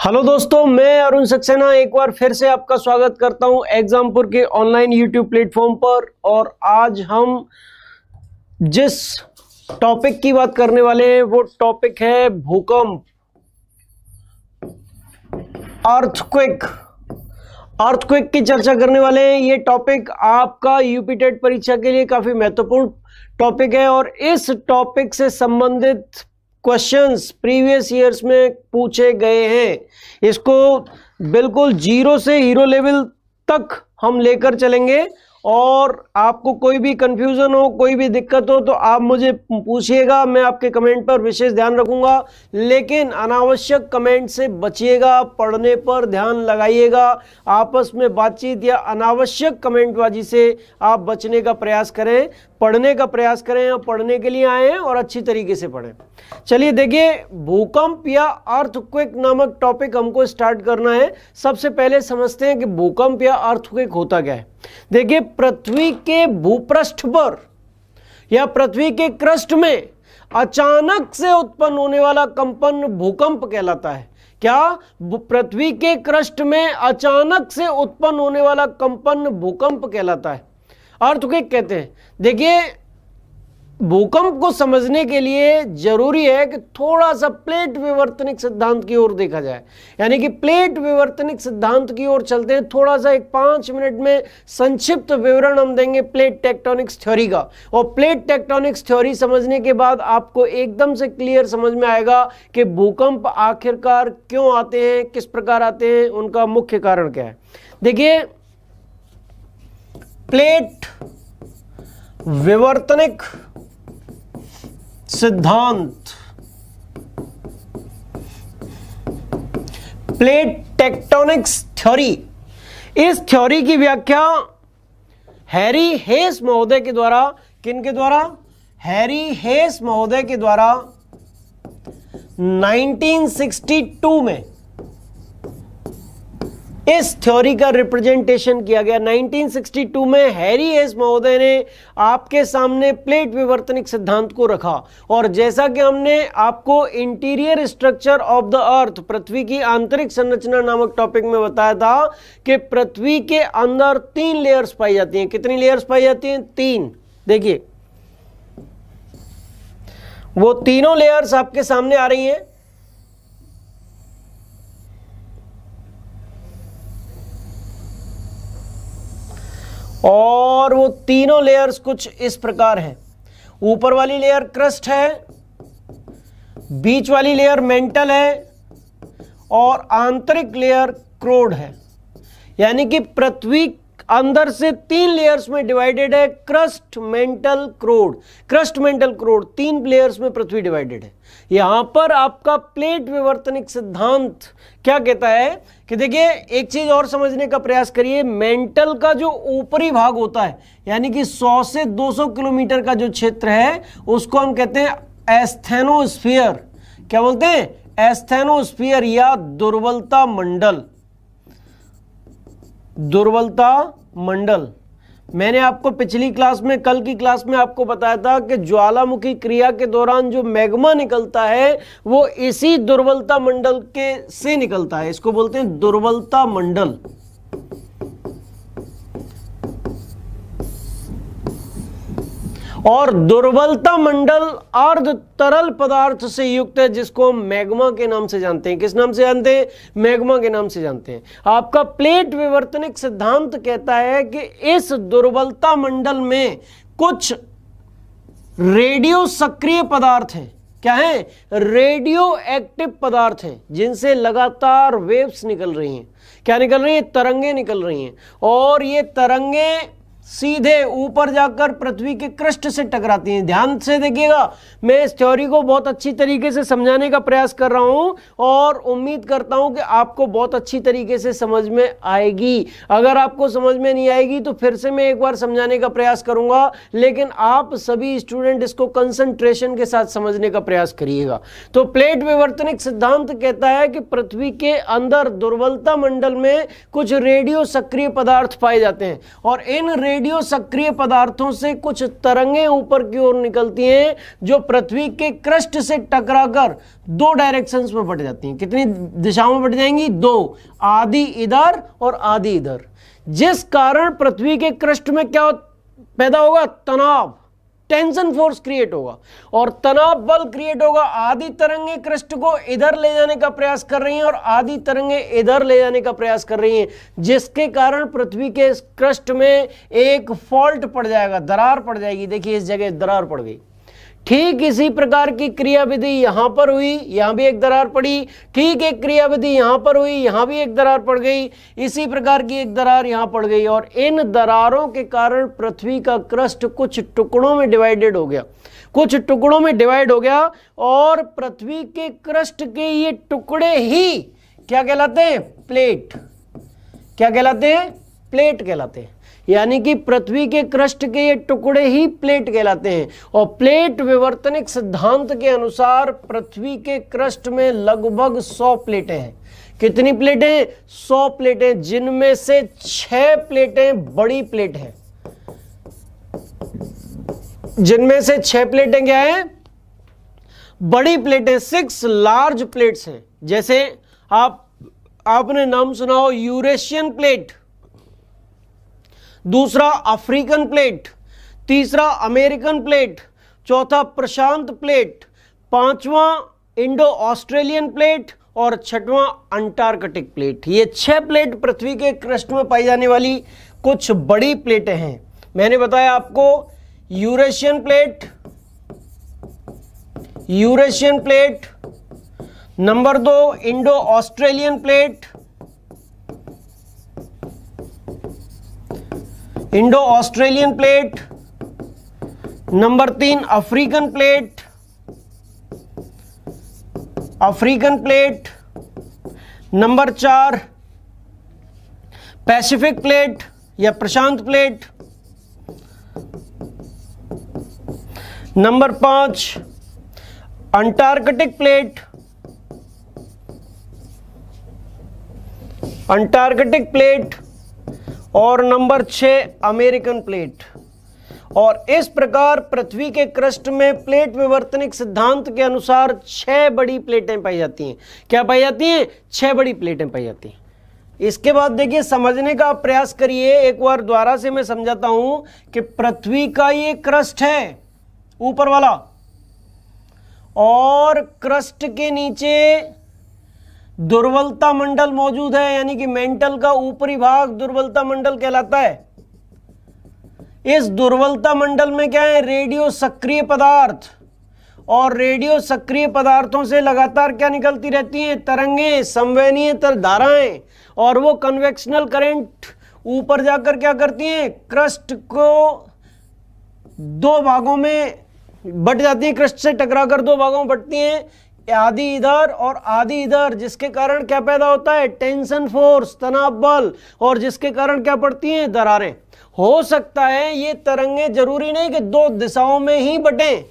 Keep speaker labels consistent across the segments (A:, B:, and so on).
A: Hello दोस्तों, मैं अरुण सक्सेना एक बार फिर से आपका स्वागत करता हूं एग्जामपुर के ऑनलाइन यूट्यूब प्लेटफॉर्म पर। और आज हम जिस टॉपिक की बात करने वाले हैं वो टॉपिक है भूकंप, अर्थक्वेक। अर्थक्वेक की चर्चा करने वाले हैं। ये टॉपिक आपका यूपी टेट परीक्षा के लिए काफी महत्वपूर्ण टॉपिक है और इस टॉपिक से संबंधित क्वेश्चंस प्रीवियस ईयर्स में पूछे गए हैं। इसको बिल्कुल जीरो से हीरो लेवल तक हम लेकर चलेंगे और आपको कोई भी कंफ्यूजन हो, कोई भी दिक्कत हो तो आप मुझे पूछिएगा, मैं आपके कमेंट पर विशेष ध्यान रखूंगा। लेकिन अनावश्यक कमेंट से बचिएगा, पढ़ने पर ध्यान लगाइएगा। आपस में बातचीत या अनावश्यक कमेंटबाजी से आप बचने का प्रयास करें, पढ़ने का प्रयास करें। आप पढ़ने के लिए आए हैं और अच्छी तरीके से पढ़ें। चलिए देखिए, भूकंप या अर्थक्वेक नामक टॉपिक हमको स्टार्ट करना है। सबसे पहले समझते हैं कि भूकंप या अर्थक्वेक होता क्या है। देखिए, पृथ्वी के भूपृष्ठ पर या पृथ्वी के क्रस्ट में अचानक से उत्पन्न होने वाला कंपन भूकंप कहलाता है। क्या? पृथ्वी के क्रस्ट में अचानक से उत्पन्न होने वाला कंपन भूकंप कहलाता है, अर्थक्वेक कहते हैं। देखिए, भूकंप को समझने के लिए जरूरी है कि थोड़ा सा प्लेट विवर्तनिक सिद्धांत की ओर देखा जाए, यानी कि प्लेट विवर्तनिक सिद्धांत की ओर चलते हैं। थोड़ा सा एक 5 मिनट में संक्षिप्त विवरण हम देंगे प्लेट टेक्टोनिक्स थ्योरी का। और प्लेट टेक्टोनिक्स थ्योरी समझने के बाद आपको एकदम से क्लियर समझ में आएगा कि भूकंप आखिरकार क्यों आते हैं, किस प्रकार आते हैं, उनका मुख्य कारण क्या है। देखिए, प्लेट विवर्तनिक सिद्धांत, प्लेट टेक्टोनिक्स थ्योरी, इस थ्योरी की व्याख्या हैरी हेस महोदय के द्वारा, किनके द्वारा? हैरी हेस महोदय के द्वारा 1962 में इस थ्योरी का रिप्रेजेंटेशन किया गया। 1962 में हैरी हेस महोदय ने आपके सामने प्लेट विवर्तनिक सिद्धांत को रखा। और जैसा कि हमने आपको interior structure of the earth, पृथ्वी की आंतरिक संरचना नामक टॉपिक में बताया था कि पृथ्वी के अंदर 3 लेयर्स पाई जाती हैं। कितनी लेयर्स पाई जाती हैं? 3। देखिए, वो तीनों लेयर्स आपके सामने आ रही हैं। और वो तीनों लेयर्स कुछ इस प्रकार हैं। ऊपर वाली लेयर क्रस्ट है, बीच वाली लेयर मेंटल है और आंतरिक लेयर क्रोड है। यानी कि पृथ्वी अंदर से 3 लेयर्स में डिवाइडेड है, क्रस्ट, मेंटल, क्रोड। क्रस्ट, मेंटल, क्रोड, 3 लेयर्स में पृथ्वी डिवाइडेड है। यहां पर आपका प्लेट विवर्तनिक सिद्धांत क्या कहता है कि देखिए, एक चीज और समझने का प्रयास करिए। मेंटल का जो ऊपरी भाग होता है, यानी कि 100 से 200 किलोमीटर का जो क्षेत्र है, उसको हम कहते हैं एस्थेनोस्फीयर। क्या बोलते हैं? एस्थेनोस्फीयर या दुर्बलता मंडल। दुर्बलता मंडल। मैंने आपको पिछली क्लास में, कल की क्लास में आपको बताया था कि ज्वालामुखी क्रिया के दौरान जो मैग्मा निकलता है वो इसी दुर्बलता मंडल के से निकलता है। इसको बोलते हैं दुर्बलता मंडल। और दुर्बलता मंडल अर्ध तरल पदार्थ से युक्त है, जिसको हम मैग्मा के नाम से जानते हैं। किस नाम से जानते हैं? मैग्मा के नाम से जानते हैं। आपका प्लेट विवर्तनिक सिद्धांत कहता है कि इस दुर्बलता मंडल में कुछ रेडियो सक्रिय पदार्थ हैं। क्या है? रेडियो एक्टिव पदार्थ हैं, जिनसे लगातार वेव्स निकल रही हैं। क्या निकल रही हैं? तरंगे निकल रही हैं। और ये तरंगे सीधे ऊपर जाकर पृथ्वी के क्रस्ट से टकराती हैं। ध्यान से देखिएगा, मैं इस थ्योरी को बहुत अच्छी तरीके से समझाने का प्रयास कर रहा हूं और उम्मीद करता हूं कि आपको बहुत अच्छी तरीके से समझ में आएगी। अगर आपको समझ में नहीं आएगी तो फिर से मैं एक बार समझाने का प्रयास करूंगा, लेकिन आप सभी स्टूडेंट इसको कंसंट्रेशन के साथ समझने का प्रयास करिएगा। तो प्लेट विवर्तनिक सिद्धांत कहता है कि पृथ्वी के अंदर दुर्बलता मंडल में कुछ रेडियो सक्रिय पदार्थ पाए जाते हैं और इन रेडियो सक्रिय पदार्थों से कुछ तरंगें ऊपर की ओर निकलती हैं जो पृथ्वी के क्रस्ट से टकराकर दो डायरेक्शंस में बढ़ जाती हैं। कितनी दिशाओं में बढ़ जाएंगी? दो, आधी इधर और आधी इधर, जिस कारण पृथ्वी के क्रस्ट में क्या पैदा होगा? तनाव, टेंशन फोर्स क्रिएट होगा और तनाव बल क्रिएट होगा। आधी तरंगे क्रस्ट को इधर ले जाने का प्रयास कर रही हैं और आधी तरंगे इधर ले जाने का प्रयास कर रही हैं, जिसके कारण पृथ्वी के क्रस्ट में एक फॉल्ट पड़ जाएगा, दरार पड़ जाएगी। देखिए इस जगह दरार पड़ गई। ठीक इसी प्रकार की क्रियाविधि यहां पर हुई, यहां भी एक दरार पड़ी। ठीक एक क्रियाविधि यहां पर हुई, यहां भी एक दरार पड़ गई। इसी प्रकार की एक दरार यहां पड़ गई और इन दरारों के कारण पृथ्वी का क्रस्ट कुछ टुकड़ों में डिवाइडेड हो गया, कुछ टुकड़ों में डिवाइड हो गया और पृथ्वी के क्रस्ट के ये टुकड़े ही क्या कहलाते हैं? प्लेट। क्या कहलाते हैं? प्लेट कहलाते हैं। यानी कि पृथ्वी के क्रस्ट के ये टुकड़े ही प्लेट कहलाते हैं। और प्लेट विवर्तनिक सिद्धांत के अनुसार पृथ्वी के क्रस्ट में लगभग 100 प्लेटें हैं। कितनी प्लेटें? 100 प्लेटें, जिनमें से 6 प्लेटें बड़ी प्लेट हैं। जिनमें से 6 प्लेटें क्या हैं? बड़ी प्लेटें, 6 लार्ज प्लेट्स हैं। जैसे आपने नाम सुना हो यूरेशियन प्लेट, दूसरा अफ्रीकन प्लेट, तीसरा अमेरिकन प्लेट, चौथा प्रशांत प्लेट, पांचवा इंडो ऑस्ट्रेलियन प्लेट और छठवां अंटार्कटिक प्लेट। ये 6 प्लेट पृथ्वी के क्रस्ट में पाई जाने वाली कुछ बड़ी प्लेटें हैं। मैंने बताया आपको Eurasian plate, Eurasian plate, number 2 Indo Australian plate, Indo Australian plate, number 3 African plate, African plate, number 4 Pacific plate या प्रशांत plate, number 5 Antarctic plate, Antarctic plate और नंबर 6 अमेरिकन प्लेट। और इस प्रकार पृथ्वी के क्रस्ट में प्लेट विवर्तनिक सिद्धांत के अनुसार 6 बड़ी प्लेटें पाई जाती हैं। क्या पाई जाती हैं? 6 बड़ी प्लेटें पाई जाती हैं। इसके बाद देखिए, समझने का प्रयास करिए। एक बार दोबारा से मैं समझाता हूं कि पृथ्वी का ये क्रस्ट है ऊपर वाला, और क्रस्ट के नीचे दुर्बलता मंडल मौजूद है, यानी कि मेंटल का ऊपरी भाग दुर्बलता मंडल कहलाता है। इस दुर्बलता मंडल में क्या है? रेडियो सक्रिय पदार्थ, और रेडियो सक्रिय पदार्थों से लगातार क्या निकलती रहती हैं? तरंगें, संवहनीय धाराएं, और वो कन्वेक्शनल करंट ऊपर जाकर क्या करती हैं? क्रस्ट को 2 भागों में बट जाती है, क्रस्ट से टकराकर 2 भागों में बटती हैं, आधी इधर और आधी इधर, जिसके कारण क्या पैदा होता है? टेंशन फोर्स, तनाव बल, और जिसके कारण क्या पड़ती हैं? दरारें। हो सकता है ये तरंगें जरूरी नहीं कि 2 दिशाओं में ही बटें,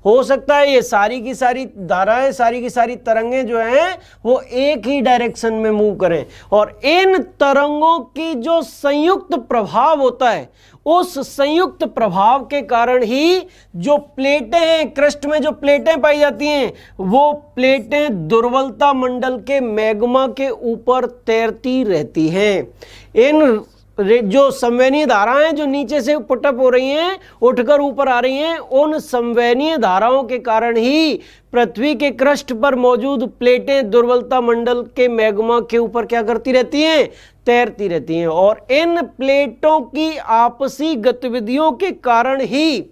A: हो सकता है ये सारी की सारी धाराएं, सारी की सारी तरंगें जो हैं वो एक ही डायरेक्शन में मूव करें, और इन तरंगों की जो संयुक्त प्रभाव होता है, उस संयुक्त प्रभाव के कारण ही जो प्लेटें हैं, क्रस्ट में जो प्लेटें पाई जाती हैं, वो प्लेटें दुर्बलता मंडल के मैग्मा के ऊपर तैरती रहती हैं। इन जो संवहनीय धाराएं जो नीचे से पुटअप हो रही हैं, उठकर ऊपर आ रही हैं, उन संवहनीय धाराओं के कारण ही पृथ्वी के क्रस्ट पर मौजूद प्लेटें दुर्बलता मंडल के मैग्मा के ऊपर क्या करती रहती हैं? तैरती रहती हैं। और इन प्लेटों की आपसी गतिविधियों के कारण ही,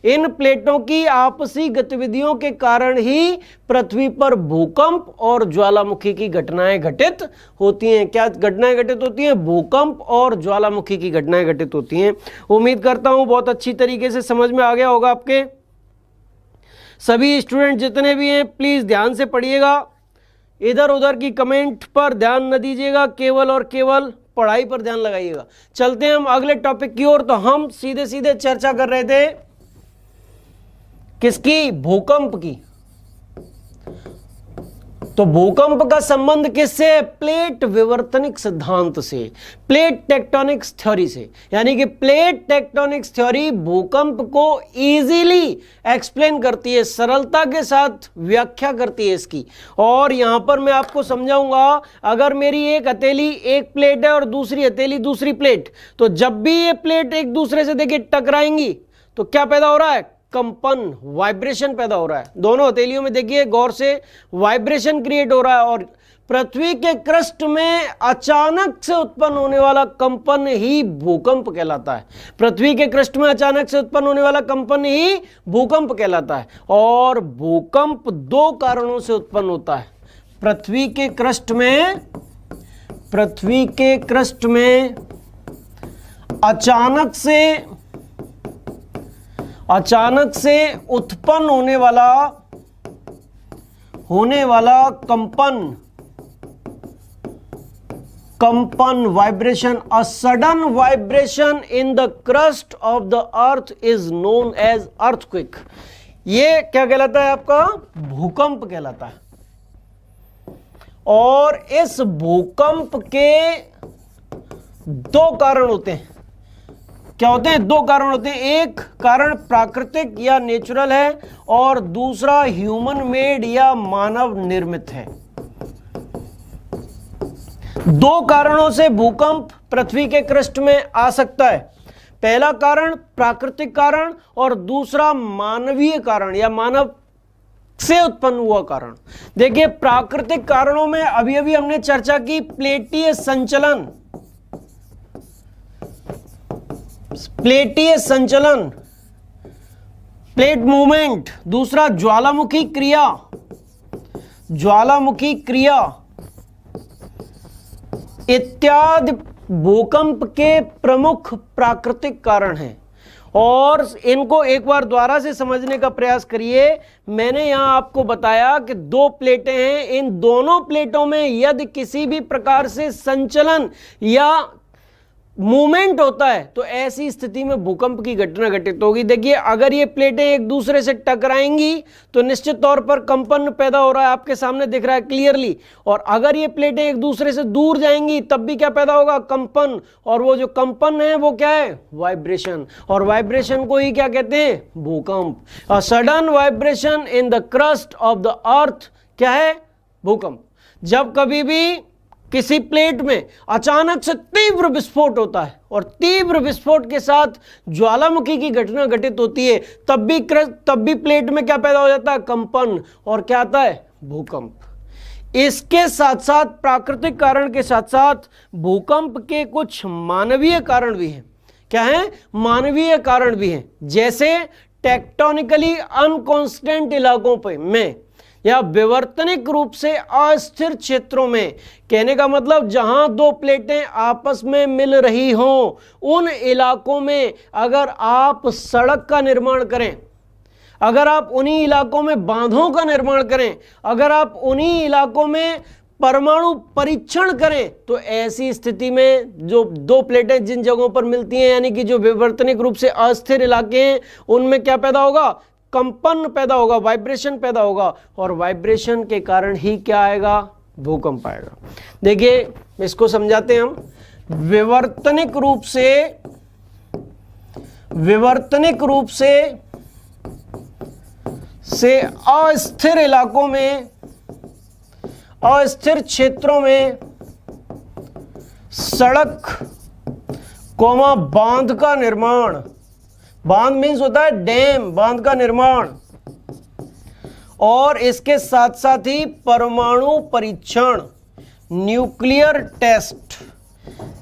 A: इन प्लेटों की आपसी गतिविधियों के कारण ही पृथ्वी पर भूकंप और ज्वालामुखी की घटनाएं घटित होती हैं। क्या घटनाएं घटित होती हैं? भूकंप और ज्वालामुखी की घटनाएं घटित होती हैं। उम्मीद करता हूं बहुत अच्छी तरीके से समझ में आ गया होगा आपके। सभी स्टूडेंट जितने भी हैं प्लीज ध्यान से पढ़िएगा, इधर उधर की कमेंट पर ध्यान न दीजिएगा, केवल और केवल पढ़ाई पर ध्यान लगाइएगा। चलते हैं हम अगले टॉपिक की ओर। तो हम सीधे सीधे चर्चा कर रहे थे किसकी? भूकंप की। तो भूकंप का संबंध किससे है? प्लेट विवर्तनिक सिद्धांत से, प्लेट टेक्टोनिक्स थ्योरी से। यानी कि प्लेट टेक्टोनिक्स थ्योरी भूकंप को इजीली एक्सप्लेन करती है, सरलता के साथ व्याख्या करती है इसकी। और यहां पर मैं आपको समझाऊंगा, अगर मेरी एक हथेली एक प्लेट है और दूसरी हथेली दूसरी प्लेट, तो जब भी ये प्लेट एक दूसरे से देखिए टकराएंगी तो क्या पैदा हो रहा है? कंपन, वाइब्रेशन पैदा हो रहा है। दोनों हथेलियों में देखिए गौर से वाइब्रेशन क्रिएट हो रहा है। और पृथ्वी के क्रस्ट में अचानक से उत्पन्न होने वाला कंपन ही भूकंप कहलाता है। पृथ्वी के क्रस्ट में अचानक से उत्पन्न होने वाला कंपन ही भूकंप कहलाता है। और भूकंप दो कारणों से उत्पन्न होता है। पृथ्वी के क्रस्ट में अचानक से उत्पन्न होने वाला कंपन vibration, a sudden vibration in the crust of the earth is known as earthquake. ये क्या कहलाता है? आपका भूकंप कहलाता है। और इस भूकंप के दो कारण होते हैं। क्या होते हैं? दो कारण होते हैं। एक कारण प्राकृतिक या नेचुरल है और दूसरा ह्यूमन मेड या मानव निर्मित है। दो कारणों से भूकंप पृथ्वी के क्रस्ट में आ सकता है। पहला कारण प्राकृतिक कारण और दूसरा मानवीय कारण या मानव से उत्पन्न हुआ कारण। देखिए, प्राकृतिक कारणों में अभी अभी हमने चर्चा की प्लेटीय संचलन, प्लेट मूवमेंट। दूसरा ज्वालामुखी क्रिया इत्यादि भूकंप के प्रमुख प्राकृतिक कारण हैं। और इनको एक बार दोबारा से समझने का प्रयास करिए। मैंने यहां आपको बताया कि दो प्लेटें हैं, इन दोनों प्लेटों में यदि किसी भी प्रकार से संचलन या मूवमेंट होता है तो ऐसी स्थिति में भूकंप की घटना घटित होगी। देखिए, अगर ये प्लेटें एक दूसरे से टकराएंगी तो निश्चित तौर पर कंपन पैदा हो रहा है, आपके सामने दिख रहा है क्लियरली। और अगर ये प्लेटें एक दूसरे से दूर जाएंगी तब भी क्या पैदा होगा? कंपन। और वो जो कंपन है वो क्या है? वाइब्रेशन। और वाइब्रेशन को ही क्या कहते हैं? भूकंप। अ sudden vibration in the crust of the अर्थ क्या है? भूकंप। जब कभी भी किसी प्लेट में अचानक से तीव्र विस्फोट होता है और तीव्र विस्फोट के साथ ज्वालामुखी की घटना घटित होती है, तब भी प्लेट में क्या पैदा हो जाता है? कंपन। और क्या आता है? भूकंप। इसके साथ साथ, प्राकृतिक कारण के साथ साथ भूकंप के कुछ मानवीय कारण भी हैं। क्या है? मानवीय कारण भी हैं। जैसे टेक्टोनिकली अनकॉन्स्टेंट इलाकों में या विवर्तनिक रूप से अस्थिर क्षेत्रों में, कहने का मतलब जहां दो प्लेटें आपस में मिल रही हों, उन इलाकों में अगर आप सड़क का निर्माण करें, अगर आप उन्हीं इलाकों में बांधों का निर्माण करें, अगर आप उन्हीं इलाकों में परमाणु परीक्षण करें, तो ऐसी स्थिति में जो दो प्लेटें जिन जगहों पर मिलती हैं, यानी कि जो विवर्तनिक रूप से अस्थिर इलाके हैं, उनमें क्या पैदा होगा? कंपन पैदा होगा, वाइब्रेशन पैदा होगा। और वाइब्रेशन के कारण ही क्या आएगा? भूकंप आएगा। देखिए, इसको समझाते हैं हम। विवर्तनिक रूप से अस्थिर इलाकों में, अस्थिर क्षेत्रों में सड़क कोमा बांध का निर्माण, बांध मीन्स होता है डैम, बांध का निर्माण, और इसके साथ साथ ही परमाणु परीक्षण, न्यूक्लियर टेस्ट,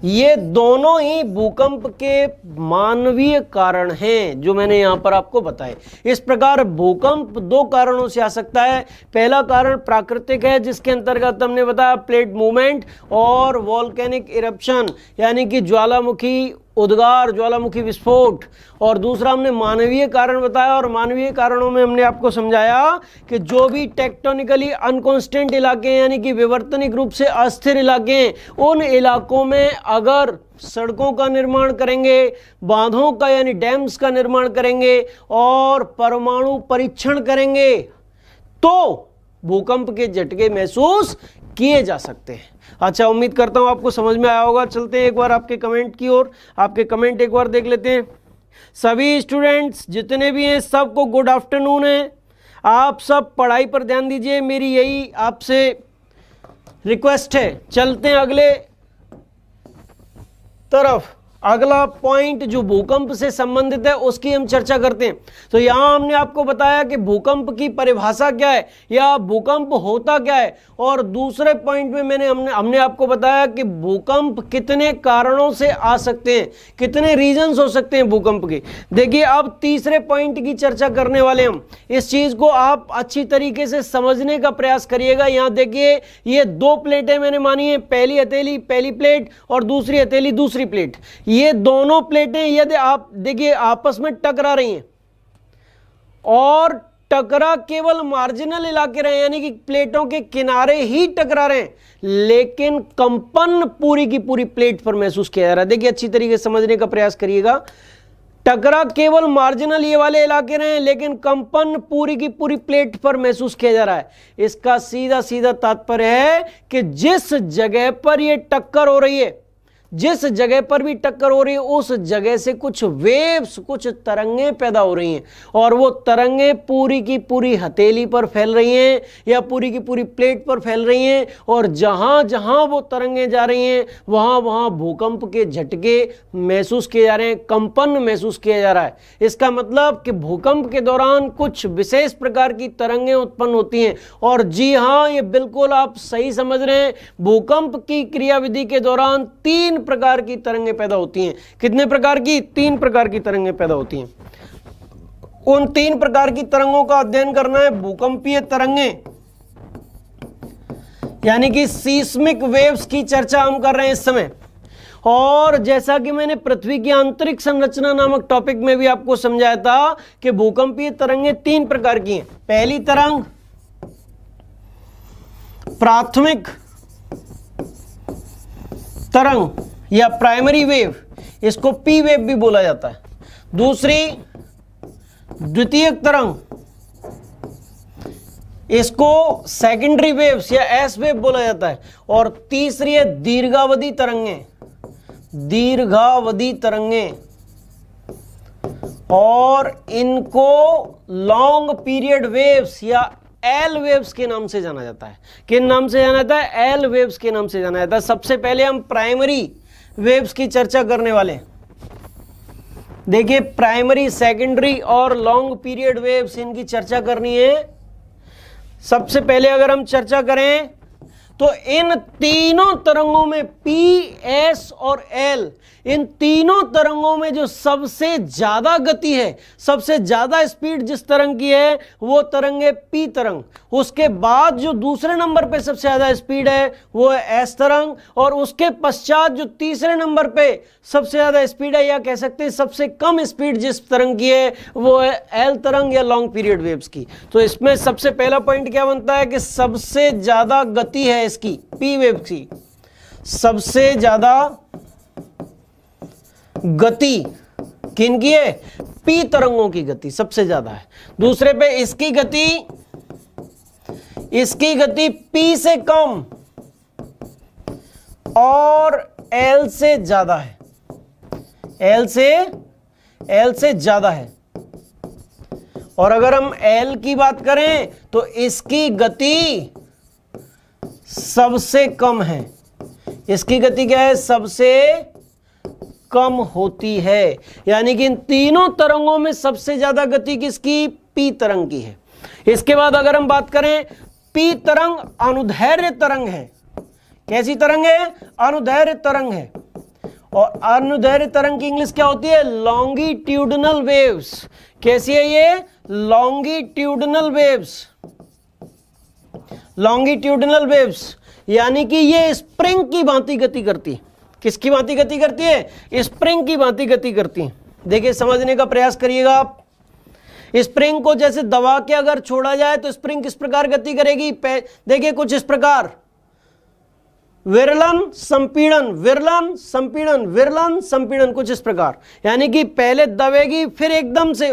A: ये दोनों ही भूकंप के मानवीय कारण हैं जो मैंने यहां पर आपको बताए। इस प्रकार भूकंप दो कारणों से आ सकता है। पहला कारण प्राकृतिक है, जिसके अंतर्गत हमने बताया प्लेट मूवमेंट और वॉल्केनिक इरप्शन, यानी कि ज्वालामुखी उद्गार, ज्वालामुखी विस्फोट। और दूसरा हमने मानवीय कारण बताया, और मानवीय कारणों में हमने आपको समझाया कि जो भी टेक्टोनिकली अनकॉन्स्टेंट इलाके हैं, यानी कि विवर्तनिक रूप से अस्थिर इलाके हैं, उन इलाकों में अगर सड़कों का निर्माण करेंगे, बांधों का यानी डैम्स का निर्माण करेंगे और परमाणु परीक्षण करेंगे, तो भूकंप के झटके महसूस किए जा सकते हैं। अच्छा, उम्मीद करता हूं आपको समझ में आया होगा। चलते हैं एक बार आपके कमेंट की ओर, आपके कमेंट एक बार देख लेते हैं। सभी स्टूडेंट्स जितने भी हैं सबको गुड आफ्टरनून है। आप सब पढ़ाई पर ध्यान दीजिए, मेरी यही आपसे रिक्वेस्ट है। चलते हैं अगले तरफ। अगला पॉइंट जो भूकंप से संबंधित है उसकी हम चर्चा करते हैं। तो यहां हमने आपको बताया कि भूकंप की परिभाषा क्या है या भूकंप होता क्या है, और दूसरे पॉइंट में हमने आपको बताया कि भूकंप कितने कारणों से आ सकते हैं, कितने रीजंस हो सकते हैं भूकंप के। देखिए, अब तीसरे पॉइंट की चर्चा करने वाले हम। इस चीज को आप अच्छी तरीके से समझने का प्रयास करिएगा। यहां देखिए, ये दो प्लेटें मैंने मानी है, पहली हथेली पहली प्लेट और दूसरी हथेली दूसरी प्लेट। ये दोनों प्लेटें यदि आप देखिए आपस में टकरा रही हैं और टकरा केवल मार्जिनल इलाके रहे, यानी कि प्लेटों के किनारे ही टकरा रहे हैं, लेकिन कंपन पूरी की पूरी प्लेट पर महसूस किया जा रहा है। देखिए, अच्छी तरीके से समझने का प्रयास करिएगा। टकरा केवल मार्जिनल ये वाले इलाके रहे हैं, लेकिन कंपन पूरी की पूरी प्लेट पर महसूस किया जा रहा है। इसका सीधा सीधा तात्पर्य है कि जिस जगह पर ये टक्कर हो रही है, जिस जगह पर भी टक्कर हो रही है, उस जगह से कुछ वेव्स, कुछ तरंगें पैदा हो रही हैं, और वो तरंगें पूरी की पूरी हथेली पर फैल रही हैं या पूरी की पूरी प्लेट पर फैल रही हैं, और जहां जहां वो तरंगें जा रही हैं वहां वहां भूकंप के झटके महसूस किए जा रहे हैं, कंपन महसूस किया जा रहा है। इसका मतलब कि भूकंप के दौरान कुछ विशेष प्रकार की तरंगें उत्पन्न होती हैं। और जी हां, ये बिल्कुल आप सही समझ रहे हैं। भूकंप की क्रियाविधि के दौरान 3 प्रकार की तरंगें पैदा होती हैं। कितने प्रकार की? 3 प्रकार की तरंगें पैदा होती हैं। उन 3 प्रकार की तरंगों का अध्ययन करना है। भूकंपीय तरंगें यानी कि सीस्मिक वेव्स की चर्चा हम कर रहे हैं इस समय। और जैसा कि मैंने पृथ्वी की आंतरिक संरचना नामक टॉपिक में भी आपको समझाया था कि भूकंपीय तरंगें 3 प्रकार की हैं। पहली तरंग प्राथमिक तरंग या प्राइमरी वेव, इसको पी वेव भी बोला जाता है। दूसरी द्वितीयक तरंग, इसको सेकेंडरी वेव्स या एस वेव बोला जाता है। और तीसरी है दीर्घावधि तरंगें, दीर्घावधि तरंगें, और इनको लॉन्ग पीरियड वेव्स या एल वेव्स के नाम से जाना जाता है। किन नाम से जाना जाता है? एल वेव्स के नाम से जाना जाता है। सबसे पहले हम प्राइमरी वेव्स की चर्चा करने वाले हैं। देखिए, प्राइमरी, सेकेंडरी और लॉन्ग पीरियड वेव्स, इनकी चर्चा करनी है। सबसे पहले अगर हम चर्चा करें तो इन तीनों तरंगों में पी, एस और एल, इन तीनों तरंगों में जो सबसे ज्यादा गति है, सबसे ज्यादा स्पीड जिस तरंग की है वो तरंग है पी तरंग। उसके बाद जो दूसरे नंबर पे सबसे ज्यादा स्पीड है वो है एस तरंग, और उसके पश्चात जो तीसरे नंबर पे सबसे ज्यादा स्पीड है, या कह सकते हैं सबसे कम स्पीड जिस तरंग की है वो है एल तरंग या लॉन्ग पीरियड वेव्स की। तो इसमें सबसे पहला पॉइंट क्या बनता है कि सबसे ज्यादा गति है इसकी, पी वेव की। सबसे ज्यादा गति किनकी है? पी तरंगों की गति सबसे ज्यादा है। दूसरे पे इसकी गति पी से कम और एल से ज्यादा है, एल से ज्यादा है। और अगर हम एल की बात करें तो इसकी गति सबसे कम है। इसकी गति क्या है? सबसे कम होती है। यानी कि इन तीनों तरंगों में सबसे ज्यादा गति किसकी? पी तरंग की है। इसके बाद अगर हम बात करें, पी तरंग अनुदैर्घ्य तरंग है। कैसी तरंग है? अनुदैर्घ्य तरंग है। और अनुदैर्घ्य तरंग की इंग्लिश क्या होती है? Longitudinal waves. कैसी है ये? Longitudinal waves. लॉन्गिट्यूडनल वेव्स यानी कि ये स्प्रिंग की भांति गति करती है। किसकी भांति गति करती है? स्प्रिंग की भांति गति करती है। देखिए, समझने का प्रयास करिएगा आप। स्प्रिंग को जैसे दबा के अगर छोड़ा जाए तो स्प्रिंग किस प्रकार गति करेगी? देखिए, कुछ इस प्रकार, विरलन संपीड़न, विरलन संपीड़न, विरलन संपीड़न, कुछ इस प्रकार। यानी कि पहले दबेगी, फिर एकदम से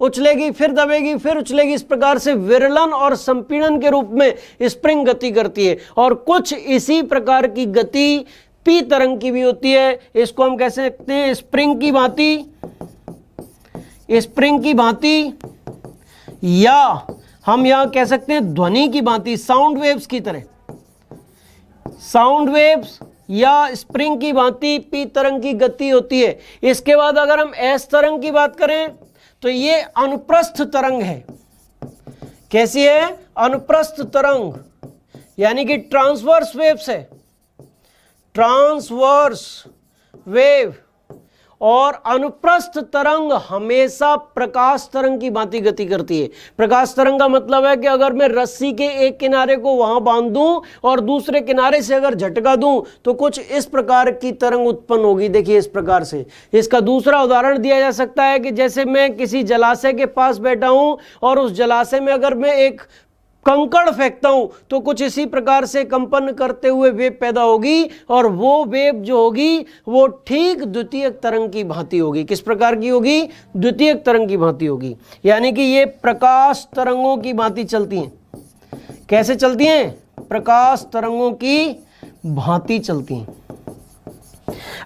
A: उछलेगी, फिर दबेगी, फिर उछलेगी। इस प्रकार से विरलन और संपीड़न के रूप में स्प्रिंग गति करती है। और कुछ इसी प्रकार की गति पी तरंग की भी होती है। इसको हम कह सकते हैं स्प्रिंग की भांति, स्प्रिंग की भांति, या हम यहां कह सकते हैं ध्वनि की भांति, साउंड वेव्स की तरह, साउंड वेव्स या स्प्रिंग की भांति पी तरंग की गति होती है। इसके बाद अगर हम एस तरंग की बात करें तो ये अनुप्रस्थ तरंग है। कैसी है? अनुप्रस्थ तरंग, यानी कि ट्रांसवर्स वेव्स है, ट्रांसवर्स वेव। और अनुप्रस्थ तरंग हमेशा प्रकाश तरंग की भांति गति करती है। प्रकाश तरंग का मतलब है कि अगर मैं रस्सी के एक किनारे को वहां बांध दूं और दूसरे किनारे से अगर झटका दूं तो कुछ इस प्रकार की तरंग उत्पन्न होगी। देखिए इस प्रकार से। इसका दूसरा उदाहरण दिया जा सकता है कि जैसे मैं किसी जलाशय के पास बैठा हूं और उस जलाशय में अगर मैं एक कंकड़ फेंकता हूं तो कुछ इसी प्रकार से कंपन करते हुए वेव पैदा होगी, और वो वेव जो होगी वो ठीक द्वितीयक तरंग की भांति होगी। किस प्रकार की होगी? द्वितीयक तरंग की भांति होगी। यानी कि ये प्रकाश तरंगों की भांति चलती हैं। कैसे चलती हैं? प्रकाश तरंगों की भांति चलती हैं।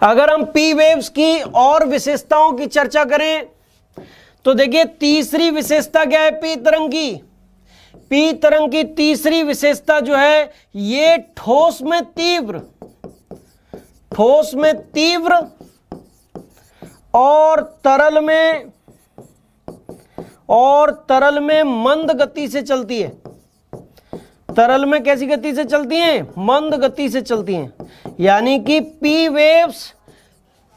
A: अगर हम पी वेव्स की और विशेषताओं की चर्चा करें तो देखिए तीसरी विशेषता क्या है पी तरंग की? पी तरंग की तीसरी विशेषता जो है ये ठोस में तीव्र, ठोस में तीव्र और तरल में मंद गति से चलती है। तरल में कैसी गति से चलती हैं? मंद गति से चलती हैं। यानी कि पी वेव्स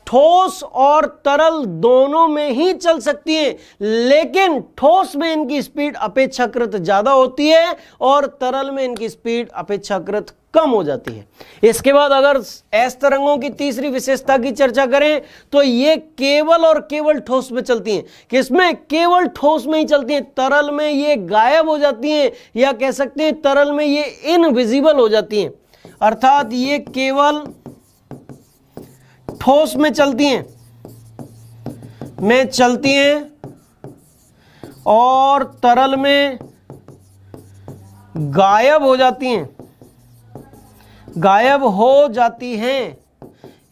A: ठोस और तरल दोनों में ही चल सकती हैं, लेकिन ठोस में इनकी स्पीड अपेक्षाकृत ज्यादा होती है और तरल में इनकी स्पीड अपेक्षाकृत कम हो जाती है। इसके बाद अगर एस तरंगों की तीसरी विशेषता की चर्चा करें तो ये केवल और केवल ठोस में चलती हैं। किसमें? केवल ठोस में ही चलती हैं। तरल में ये गायब हो जाती हैं, या कह सकते हैं तरल में ये इनविजिबल हो जाती हैं। अर्थात ये केवल ठोस में चलती हैं, और तरल में गायब हो जाती हैं,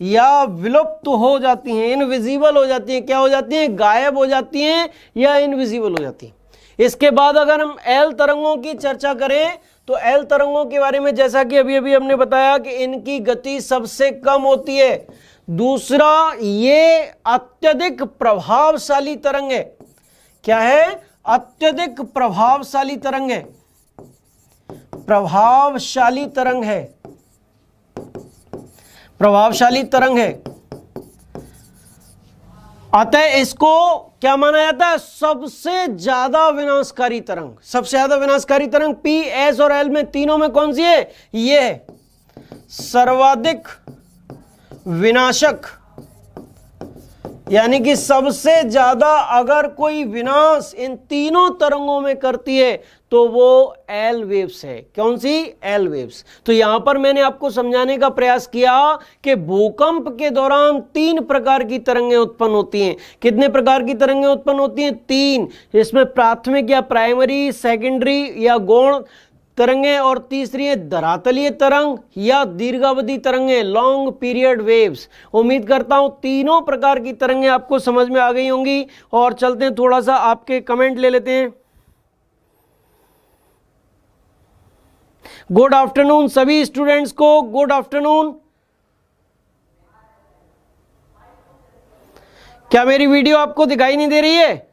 A: या विलुप्त हो जाती हैं, इनविजिबल हो जाती हैं। क्या हो जाती हैं? गायब हो जाती हैं या इनविजिबल हो जाती हैं। इसके बाद अगर हम एल तरंगों की चर्चा करें तो एल तरंगों के बारे में जैसा कि अभी अभी हमने बताया कि इनकी गति सबसे कम होती है। दूसरा, ये अत्यधिक प्रभावशाली तरंग है। क्या है? अत्यधिक प्रभावशाली तरंग है, प्रभावशाली तरंग है, प्रभावशाली तरंग है। अतः इसको क्या माना जाता है? सबसे ज्यादा विनाशकारी तरंग। सबसे ज्यादा विनाशकारी तरंग पी, एस और एल में तीनों में कौन सी है? ये है सर्वाधिक विनाशक। यानी कि सबसे ज्यादा अगर कोई विनाश इन तीनों तरंगों में करती है तो वो एल वेव्स है। कौन सी? L waves. तो यहां पर मैंने आपको समझाने का प्रयास किया कि भूकंप के दौरान 3 प्रकार की तरंगें उत्पन्न होती हैं। कितने प्रकार की तरंगें उत्पन्न होती हैं? 3। इसमें प्राथमिक या प्राइमरी, सेकेंडरी या गौण तरंगें, और तीसरी है धरातलीय तरंग या दीर्घावधि तरंगें, लॉन्ग पीरियड वेव्स। उम्मीद करता हूं तीनों प्रकार की तरंगें आपको समझ में आ गई होंगी। और चलते हैं, थोड़ा सा आपके कमेंट ले लेते हैं। गुड आफ्टरनून सभी स्टूडेंट्स को, गुड आफ्टरनून। क्या मेरी वीडियो आपको दिखाई नहीं दे रही है?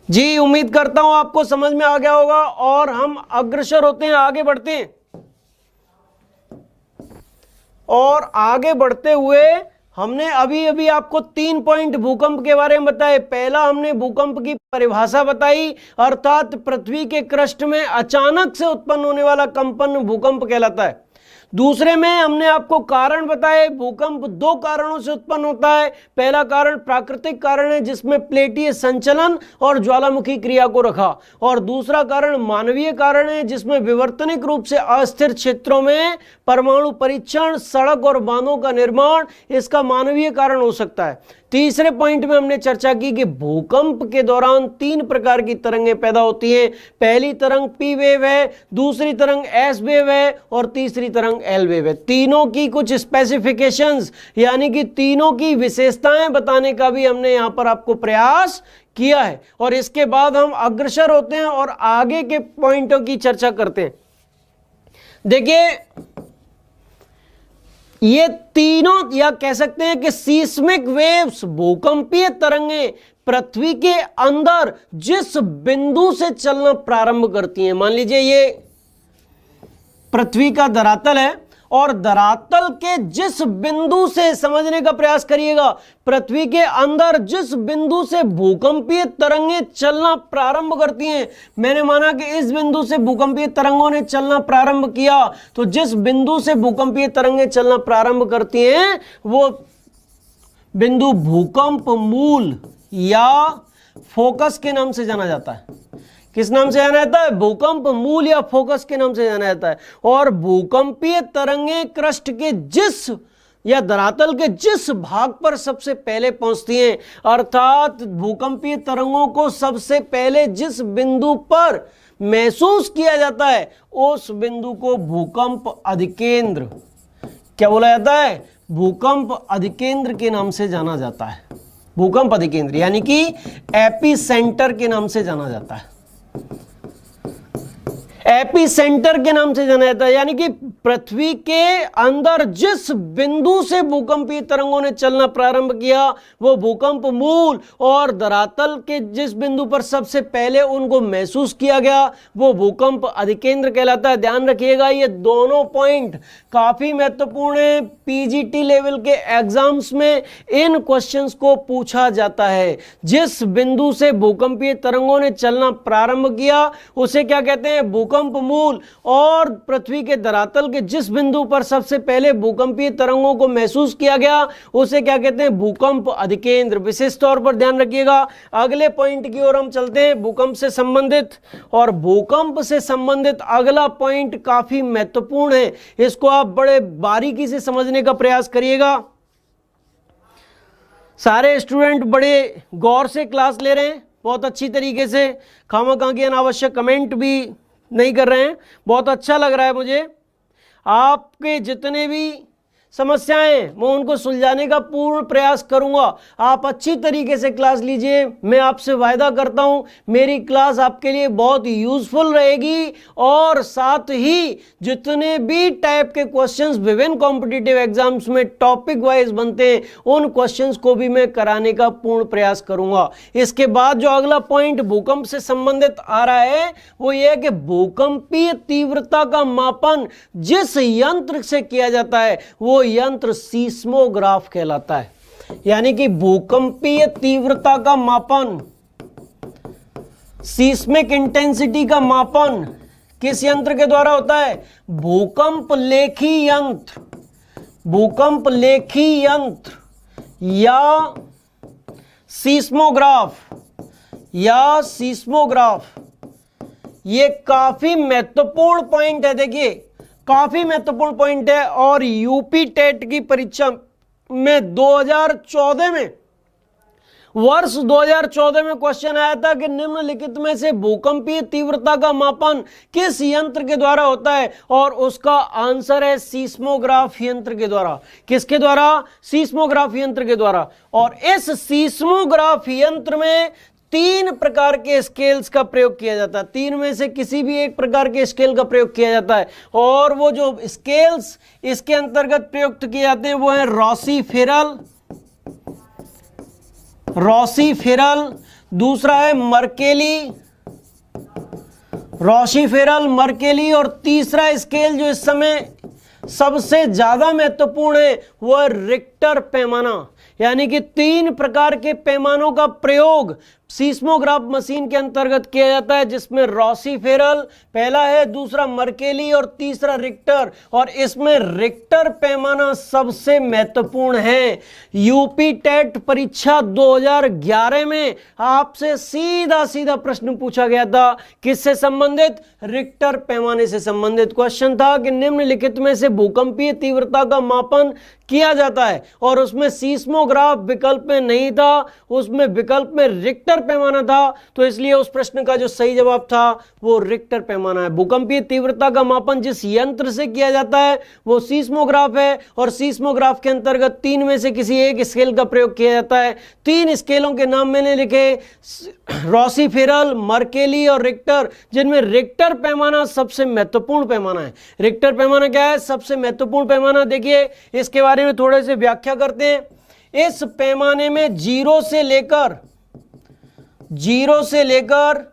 A: जी, उम्मीद करता हूं आपको समझ में आ गया होगा और हम अग्रसर होते हैं, आगे बढ़ते हैं। और आगे बढ़ते हुए हमने अभी अभी आपको 3 पॉइंट भूकंप के बारे में बताए। पहला, हमने भूकंप की परिभाषा बताई, अर्थात पृथ्वी के क्रस्ट में अचानक से उत्पन्न होने वाला कंपन भूकंप कहलाता है। दूसरे में हमने आपको कारण बताए, भूकंप दो कारणों से उत्पन्न होता है। पहला कारण प्राकृतिक कारण है जिसमें प्लेटीय संचलन और ज्वालामुखी क्रिया को रखा, और दूसरा कारण मानवीय कारण है जिसमें विवर्तनिक रूप से अस्थिर क्षेत्रों में परमाणु परीक्षण, सड़क और बांधों का निर्माण इसका मानवीय कारण हो सकता है। तीसरे पॉइंट में हमने चर्चा की कि भूकंप के दौरान तीन प्रकार की तरंगें पैदा होती हैं। पहली तरंग पी वेव है, दूसरी तरंग एस वेव है और तीसरी तरंग एल वेव है। तीनों की कुछ स्पेसिफिकेशंस यानी कि तीनों की विशेषताएं बताने का भी हमने यहां पर आपको प्रयास किया है, और इसके बाद हम अग्रसर होते हैं और आगे के पॉइंटों की चर्चा करते हैं। देखिए, ये तीनों या कह सकते हैं कि सीस्मिक वेव्स, भूकंपीय तरंगें पृथ्वी के अंदर जिस बिंदु से चलना प्रारंभ करती हैं, मान लीजिए ये पृथ्वी का धरातल है और धरातल के जिस बिंदु से, समझने का प्रयास करिएगा, पृथ्वी के अंदर जिस बिंदु से भूकंपीय तरंगें चलना प्रारंभ करती हैं, मैंने माना कि इस बिंदु से भूकंपीय तरंगों ने चलना प्रारंभ किया, तो जिस बिंदु से भूकंपीय तरंगें चलना प्रारंभ करती हैं वो बिंदु भूकंप मूल या फोकस के नाम से जाना जाता है। किस नाम से जाना जाता है? भूकंप मूल या फोकस के नाम से जाना जाता है। और भूकंपीय तरंगें क्रस्ट के जिस या धरातल के जिस भाग पर सबसे पहले पहुंचती हैं, अर्थात भूकंपीय तरंगों को सबसे पहले जिस बिंदु पर महसूस किया जाता है उस बिंदु को भूकंप अधिकेंद्र, क्या बोला जाता है? भूकंप अधिकेंद्र के नाम से जाना जाता है। भूकंप अधिकेंद्र यानी कि एपी सेंटर के नाम से जाना जाता है। एपी सेंटर के नाम से जाना जाता है, यानी कि पृथ्वी के अंदर जिस बिंदु से भूकंपीय तरंगों ने चलना प्रारंभ किया वो भूकंप मूल, और धरातल के जिस बिंदु पर सबसे पहले उनको महसूस किया गया वो भूकंप अधिकेंद्र कहलाता है। ध्यान रखिएगा, ये दोनों पॉइंट काफी महत्वपूर्ण है। पीजीटी लेवल के एग्जाम्स में इन क्वेश्चंस को पूछा जाता है। जिस बिंदु से भूकंपीय तरंगों ने चलना प्रारंभ किया उसे क्या कहते हैं? भूकंप मूल, और पृथ्वी के धरातल के जिस बिंदु पर सबसे पहले भूकंपीय तरंगों को महसूस किया गया उसे क्या कहते हैं? भूकंप अधिकेंद्र। विशेष तौर पर ध्यान रखिएगा। अगले पॉइंट की ओर हम चलते हैं, भूकंप से संबंधित, और भूकंप से संबंधित अगला पॉइंट काफी महत्वपूर्ण है। इसको आप बड़े बारीकी से समझने का प्रयास करिएगा। सारे स्टूडेंट बड़े गौर से क्लास ले रहे हैं, बहुत अच्छी तरीके से, खामखा की अनावश्यक कमेंट भी नहीं कर रहे हैं। बहुत अच्छा लग रहा है मुझे। आपके जितने भी समस्याएं मैं उनको सुलझाने का पूर्ण प्रयास करूंगा। आप अच्छी तरीके से क्लास लीजिए, मैं आपसे वायदा करता हूं मेरी क्लास आपके लिए बहुत यूजफुल रहेगी, और साथ ही जितने भी टाइप के क्वेश्चंस विभिन्न कॉम्पिटिटिव एग्जाम्स में टॉपिक वाइज बनते हैं उन क्वेश्चंस को भी मैं कराने का पूर्ण प्रयास करूंगा। इसके बाद जो अगला पॉइंट भूकंप से संबंधित आ रहा है वो ये है कि भूकंपीय तीव्रता का मापन जिस यंत्र से किया जाता है वो यंत्र सीस्मोग्राफ कहलाता है। यानी कि भूकंपीय तीव्रता का मापन, सीस्मिक इंटेंसिटी का मापन किस यंत्र के द्वारा होता है? भूकंप लेखी यंत्र, भूकंप लेखी यंत्र या सीस्मोग्राफ, या सीस्मोग्राफ। ये काफी महत्वपूर्ण पॉइंट है। देखिए, काफी महत्वपूर्ण पॉइंट है, और यूपी टेट की परीक्षा में 2014 में, वर्ष 2014 में क्वेश्चन आया था कि निम्नलिखित में से भूकंपीय तीव्रता का मापन किस यंत्र के द्वारा होता है, और उसका आंसर है सीस्मोग्राफ यंत्र के द्वारा। किसके द्वारा? सीस्मोग्राफ यंत्र के द्वारा। और इस सीस्मोग्राफ यंत्र में 3 प्रकार के स्केल्स का प्रयोग किया जाता है। 3 में से किसी भी एक प्रकार के स्केल का प्रयोग किया जाता है, और वो जो स्केल्स इसके अंतर्गत प्रयुक्त किए जाते हैं वो है रोसी-फिरल, रोसी-फिरल, दूसरा है मर्केली, रोसी-फिरल, मर्केली, और तीसरा स्केल जो इस समय सबसे ज्यादा महत्वपूर्ण है वो है रिक्टर पैमाना। यानी कि 3 प्रकार के पैमानों का प्रयोग सीस्मोग्राफ मशीन के अंतर्गत किया जाता है, जिसमें रोसीफेरल पहला है, दूसरा मर्केली और तीसरा रिक्टर। और इसमें रिक्टर पैमाना सबसे महत्वपूर्ण है। यूपी टेट परीक्षा 2011 में आपसे सीधा सीधा प्रश्न पूछा गया था, किससे संबंधित? रिक्टर पैमाने से संबंधित क्वेश्चन था कि निम्नलिखित में से भूकंपीय तीव्रता का मापन किया जाता है, और उसमें सीस्मोग्राफ विकल्प में नहीं था, उसमें विकल्प में रिक्टर पैमाना था। तो इसलिए उस प्रश्न का जो सही जवाब था वो रिक्टर पैमाना है। भूकंपीय तीव्रता का मापन जिस यंत्र से किया जाता है वो सीस्मोग्राफ है, और सीस्मोग्राफ के अंतर्गत 3 में से किसी एक स्केल का प्रयोग किया जाता है। 3 स्केलों के नाम मैंने लिखे, रोसीफेरल, मर्केली और रिक्टर, जिनमें रिक्टर पैमाना सबसे महत्वपूर्ण पैमाना है। रिक्टर पैमाना क्या है? सबसे महत्वपूर्ण पैमाना। देखिए इसके बारे में थोड़े से व्याख्या करते हैं। इस पैमाने में 0 से लेकर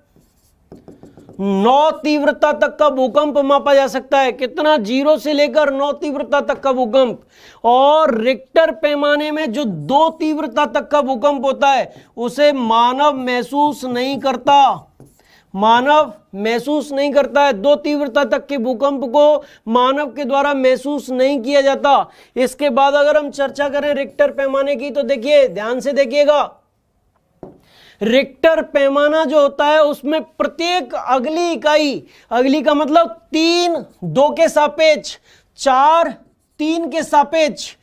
A: 9 तीव्रता तक का भूकंप मापा जा सकता है। कितना? 0 से लेकर 9 तीव्रता तक का भूकंप। और रिक्टर पैमाने में जो 2 तीव्रता तक का भूकंप होता है उसे मानव महसूस नहीं करता। मानव महसूस नहीं करता है। 2 तीव्रता तक के भूकंप को मानव के द्वारा महसूस नहीं किया जाता। इसके बाद अगर हम चर्चा करें रिक्टर पैमाने की, तो देखिए ध्यान से देखिएगा, रिक्टर पैमाना जो होता है उसमें प्रत्येक अगली इकाई, अगली का मतलब 3 2 के सापेक्ष, 4 3 के सापेक्ष,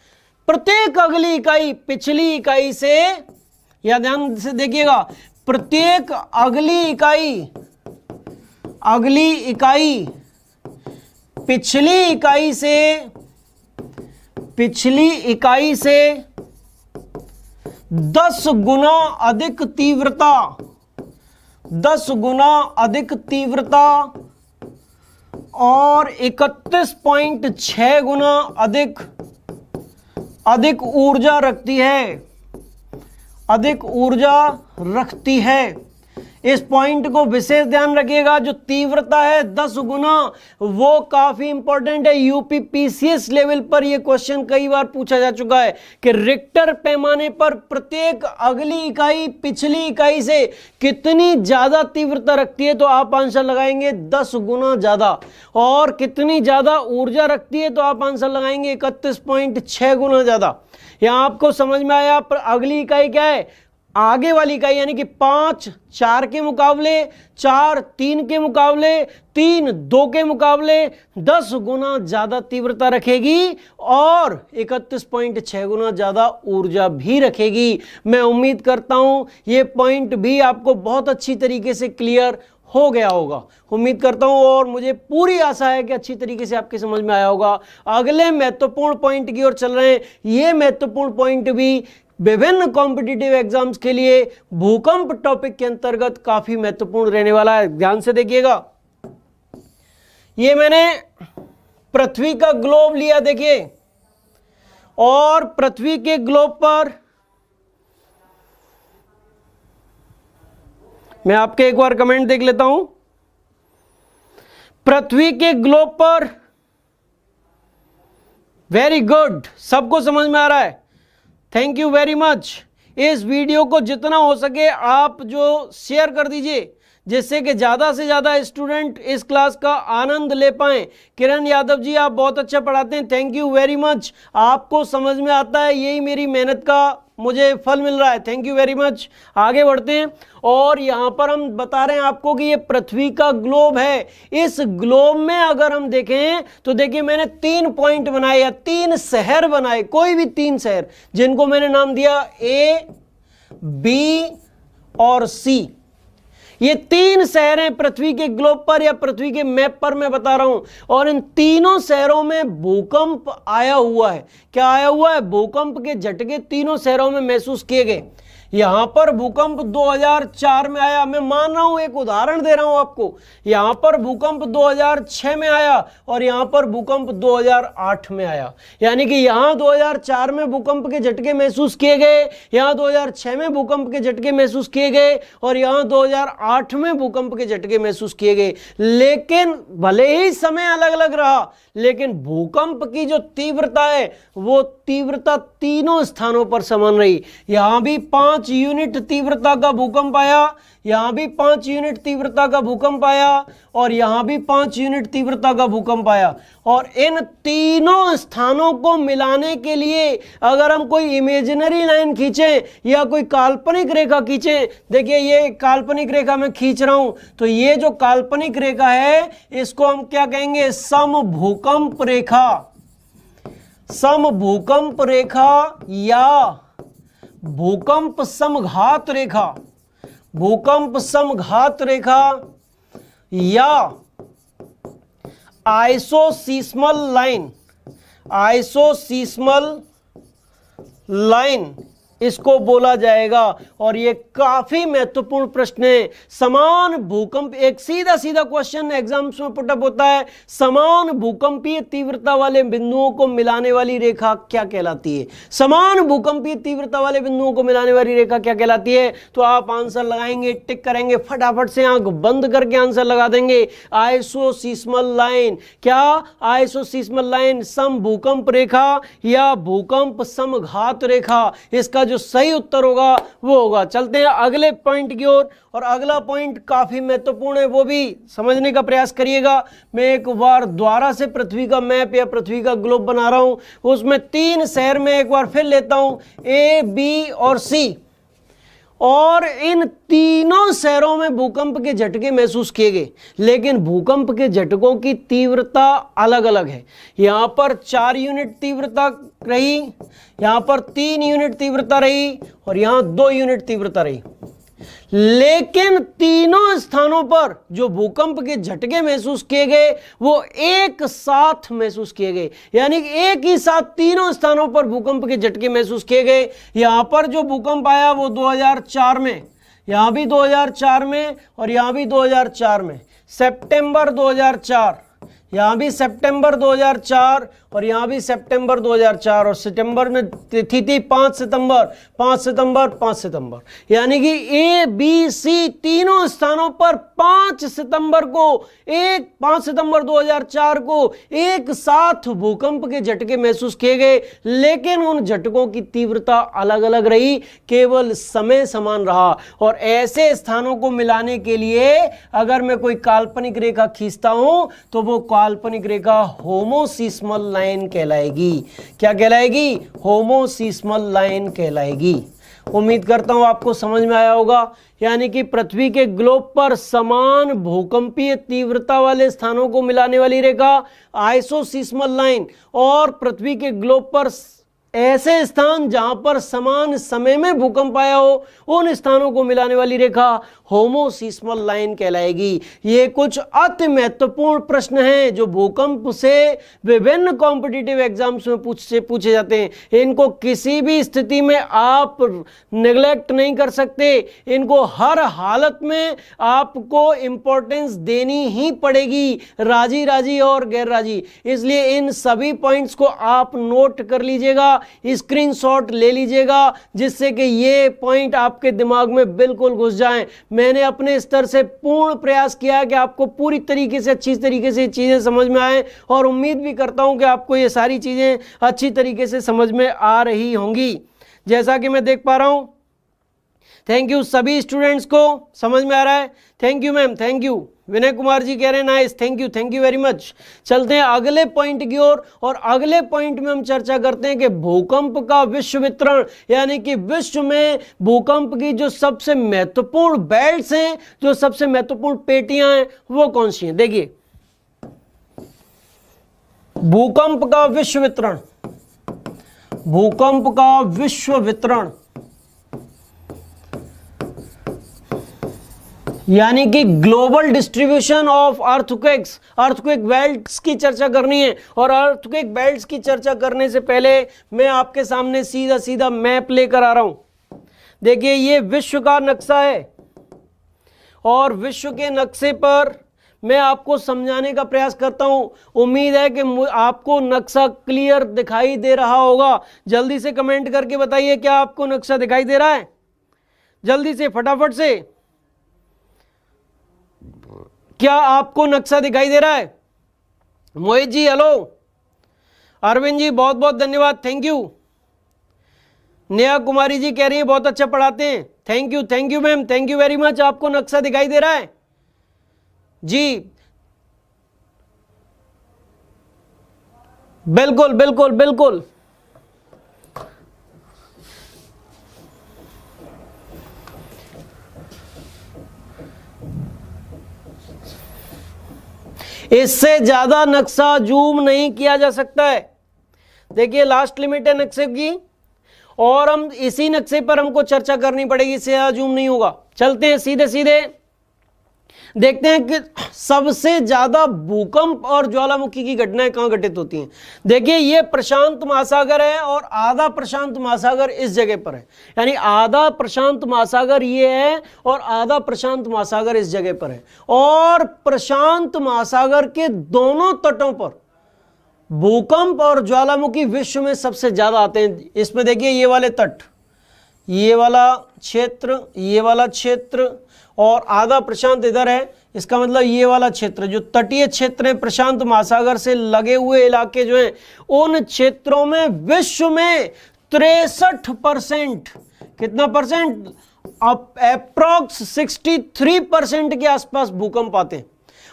A: प्रत्येक अगली इकाई पिछली इकाई से, या ध्यान से देखिएगा, प्रत्येक अगली इकाई पिछली इकाई से 10 गुना अधिक तीव्रता, 10 गुना अधिक तीव्रता और 31.6 गुना अधिक ऊर्जा रखती है। इस पॉइंट को विशेष ध्यान रखिएगा। जो तीव्रता है 10 गुना, वो काफी इंपॉर्टेंट है। यूपी पीसीएस लेवल पर यह क्वेश्चन कई बार पूछा जा चुका है कि रिक्टर पैमाने पर प्रत्येक अगली इकाई पिछली इकाई से कितनी ज्यादा तीव्रता रखती है, तो आप आंसर लगाएंगे 10 गुना ज्यादा। और कितनी ज्यादा ऊर्जा रखती है, तो आप आंसर लगाएंगे 31.6 गुना ज्यादा। यहां आपको समझ में आया? पर अगली इकाई क्या है? आगे वाली इकाई, यानी कि 5 4 के मुकाबले, 4 3 के मुकाबले, 3 2 के मुकाबले 10 गुना ज्यादा तीव्रता रखेगी और 31.6 गुना ज्यादा ऊर्जा भी रखेगी। मैं उम्मीद करता हूं ये पॉइंट भी आपको बहुत अच्छी तरीके से क्लियर हो गया होगा, उम्मीद करता हूं, और मुझे पूरी आशा है कि अच्छी तरीके से आपके समझ में आया होगा। अगले महत्वपूर्ण पॉइंट की ओर चल रहे हैं। ये महत्वपूर्ण पॉइंट भी विभिन्न कॉम्पिटिटिव एग्जाम्स के लिए भूकंप टॉपिक के अंतर्गत काफी महत्वपूर्ण रहने वाला है। ध्यान से देखिएगा, ये मैंने पृथ्वी का ग्लोब लिया, देखिए, और पृथ्वी के ग्लोब पर मैं आपके एक बार कमेंट देख लेता हूं। पृथ्वी के ग्लोब पर, वेरी गुड, सबको समझ में आ रहा है, थैंक यू वेरी मच। इस वीडियो को जितना हो सके आप जो शेयर कर दीजिए, जिससे कि ज़्यादा से ज़्यादा स्टूडेंट इस क्लास का आनंद ले पाएं। किरण यादव जी, आप बहुत अच्छा पढ़ाते हैं, थैंक यू वेरी मच। आपको समझ में आता है, यही मेरी मेहनत का मुझे फल मिल रहा है, थैंक यू वेरी मच। आगे बढ़ते हैं, और यहाँ पर हम बता रहे हैं आपको कि ये पृथ्वी का ग्लोब है। इस ग्लोब में अगर हम देखें तो देखिए मैंने 3 पॉइंट बनाए या 3 शहर बनाए, कोई भी 3 शहर, जिनको मैंने नाम दिया ए, बी और सी। ये 3 शहर हैं पृथ्वी के ग्लोब पर या पृथ्वी के मैप पर मैं बता रहा हूं, और इन तीनों शहरों में भूकंप आया हुआ है। क्या आया हुआ है? भूकंप के झटके तीनों शहरों में महसूस किए गए। यहां पर भूकंप 2004 में आया, मैं मान रहा हूं, एक उदाहरण दे रहा हूं आपको। यहां पर भूकंप 2006 में आया और यहां पर भूकंप 2008 में आया। यानी कि यहां 2004 में भूकंप के झटके महसूस किए गए, यहां 2006 में भूकंप के झटके महसूस किए गए, और यहां 2008 में भूकंप के झटके महसूस किए गए। लेकिन भले ही समय अलग अलग रहा, लेकिन भूकंप की जो तीव्रता है वो तीव्रता तीनों स्थानों पर समान रही। यहां भी 5 5 यूनिट तीव्रता का भूकंप आया, यहां भी 5 यूनिट तीव्रता का भूकंप आया और यहां भी 5 यूनिट तीव्रता का भूकंप आया। और इन तीनों स्थानों को मिलाने के लिए अगर हम कोई इमेजिनरी लाइन खींचें या कोई काल्पनिक रेखा खींचें, देखिए ये काल्पनिक रेखा मैं खींच रहा हूं, तो ये जो काल्पनिक रेखा है इसको हम क्या कहेंगे, समभूकंप रेखा। समभूकंप रेखा या भूकंप समघात रेखा, भूकंप समघात रेखा या आइसोसीस्मल लाइन, आइसोसीस्मल लाइन इसको बोला जाएगा। और ये काफी महत्वपूर्ण प्रश्न है। समान भूकंप, एक सीधा सीधा क्वेश्चन एग्जाम्स में पुटअप होता है, समान भूकंपीय तीव्रता वाले बिंदुओं को मिलाने वाली रेखा क्या कहलाती है? समान भूकंपीय तीव्रता वाले बिंदुओं को मिलाने वाली रेखा क्या कहलाती है? तो आप आंसर लगाएंगे, टिक करेंगे, फटाफट से आंख बंद करके आंसर लगा देंगे, आइसोसीस्मल लाइन। क्या? आइसोसीस्मल लाइन, सम भूकंप रेखा या भूकंप समघात रेखा। इसका जो सही उत्तर होगा वो होगा। चलते हैं अगले पॉइंट की ओर, और अगला पॉइंट काफी महत्वपूर्ण है, वो भी समझने का प्रयास करिएगा। मैं एक बार दोबारा से पृथ्वी का मैप या पृथ्वी का ग्लोब बना रहा हूं, उसमें 3 शहर में एक बार फिर लेता हूं, ए, बी और सी। और इन तीनों शहरों में भूकंप के झटके महसूस किए गए, लेकिन भूकंप के झटकों की तीव्रता अलग अलग है। यहां पर 4 यूनिट तीव्रता रही, यहां पर 3 यूनिट तीव्रता रही और यहां 2 यूनिट तीव्रता रही। लेकिन तीनों स्थानों पर जो भूकंप के झटके महसूस किए गए वो एक साथ महसूस किए गए, यानी एक ही साथ तीनों स्थानों पर भूकंप के झटके महसूस किए गए। यहां पर जो भूकंप आया वो 2004 में, यहां भी 2004 में और यहां भी 2004 में, सितंबर 2004, यहां भी सितंबर 2004 और यहां भी सितंबर 2004, और सितंबर में तिथि थी 5 सितंबर, 5 सितंबर, 5 सितंबर, यानी कि ए, बी, सी तीनों स्थानों पर 5 सितंबर को, 5 सितंबर 2004 को एक साथ भूकंप के झटके महसूस किए गए, लेकिन उन झटकों की तीव्रता अलग अलग रही, केवल समय समान रहा। और ऐसे स्थानों को मिलाने के लिए अगर मैं कोई काल्पनिक रेखा खींचता हूं तो वो काल्पनिक रेखा होमोसीस्मल लाइन कहलाएगी। क्या कहलाएगी? होमोसीस्मल लाइन कहलाएगी। उम्मीद करता हूं आपको समझ में आया होगा। यानी कि पृथ्वी के ग्लोब पर समान भूकंपीय तीव्रता वाले स्थानों को मिलाने वाली रेखा आइसोसीस्मल लाइन, और पृथ्वी के ग्लोब पर ऐसे स्थान जहां पर समान समय में भूकंप आया हो उन स्थानों को मिलाने वाली रेखा होमोसीस्मल लाइन कहलाएगी। ये कुछ अति महत्वपूर्ण प्रश्न हैं जो भूकंप से विभिन्न कॉम्पिटिटिव एग्जाम्स में पूछे जाते हैं। इनको किसी भी स्थिति में आप नेग्लेक्ट नहीं कर सकते, इनको हर हालत में आपको इंपॉर्टेंस देनी ही पड़ेगी, राजी राजी और गैर राजी। इसलिए इन सभी पॉइंट्स को आप नोट कर लीजिएगा, स्क्रीनशॉट ले लीजिएगा, जिससे कि ये पॉइंट आपके दिमाग में बिल्कुल घुस जाएं। मैंने अपने स्तर से पूर्ण प्रयास किया है कि आपको पूरी तरीके से, अच्छी तरीके से चीजें समझ में आए, और उम्मीद भी करता हूं कि आपको ये सारी चीजें अच्छी तरीके से समझ में आ रही होंगी, जैसा कि मैं देख पा रहा हूं। थैंक यू सभी स्टूडेंट्स को, समझ में आ रहा है? Thank you ma'am, thank you. Vinay Kumar ji कह रहे हैं nice, thank you very much. चलते हैं अगले पॉइंट की ओर, और अगले पॉइंट में हम चर्चा करते हैं कि भूकंप का विश्व वितरण, यानी कि विश्व में भूकंप की जो सबसे महत्वपूर्ण बेल्ट्स हैं, जो सबसे महत्वपूर्ण पेटियां हैं, वो कौन सी हैं। देखिए, भूकंप का विश्व वितरण, भूकंप का विश्व वितरण यानी कि global distribution of earthquakes, earthquake belts की चर्चा करनी है। और अर्थक्वेक बेल्ट्स की चर्चा करने से पहले मैं आपके सामने सीधा सीधा मैप लेकर आ रहा हूं। देखिए, ये विश्व का नक्शा है, और विश्व के नक्शे पर मैं आपको समझाने का प्रयास करता हूं। उम्मीद है कि आपको नक्शा क्लियर दिखाई दे रहा होगा। जल्दी से कमेंट करके बताइए, क्या आपको नक्शा दिखाई दे रहा है? जल्दी से, फटाफट से, क्या आपको नक्शा दिखाई दे रहा है? मोहित जी हेलो, अरविंद जी बहुत बहुत धन्यवाद, थैंक यू। नेहा कुमारी जी कह रही है बहुत अच्छा पढ़ाते हैं, thank you ma'am, thank you very much. आपको नक्शा दिखाई दे रहा है जी? बिल्कुल बिल्कुल बिल्कुल। इससे ज्यादा नक्शा जूम नहीं किया जा सकता है। देखिए लास्ट लिमिट है नक्शे की, और हम इसी नक्शे पर हमको चर्चा करनी पड़ेगी, इससे ज्यादा जूम नहीं होगा। चलते हैं सीधे सीधे, देखते हैं कि सबसे ज्यादा भूकंप और ज्वालामुखी की घटनाएं कहां घटित होती हैं। देखिए ये प्रशांत महासागर है और आधा प्रशांत महासागर इस जगह पर है, यानी आधा प्रशांत महासागर ये है और आधा प्रशांत महासागर इस जगह पर है। और प्रशांत महासागर के दोनों तटों पर भूकंप और ज्वालामुखी विश्व में सबसे ज्यादा आते हैं। इसमें देखिए ये वाले तट, ये वाला क्षेत्र, ये वाला क्षेत्र, और आधा प्रशांत इधर है। इसका मतलब ये वाला क्षेत्र जो तटीय क्षेत्र है प्रशांत महासागर से लगे हुए इलाके जो हैं, उन क्षेत्रों में विश्व में 63%, कितना परसेंट, अप्रॉक्स 63% के आसपास भूकंप आते हैं।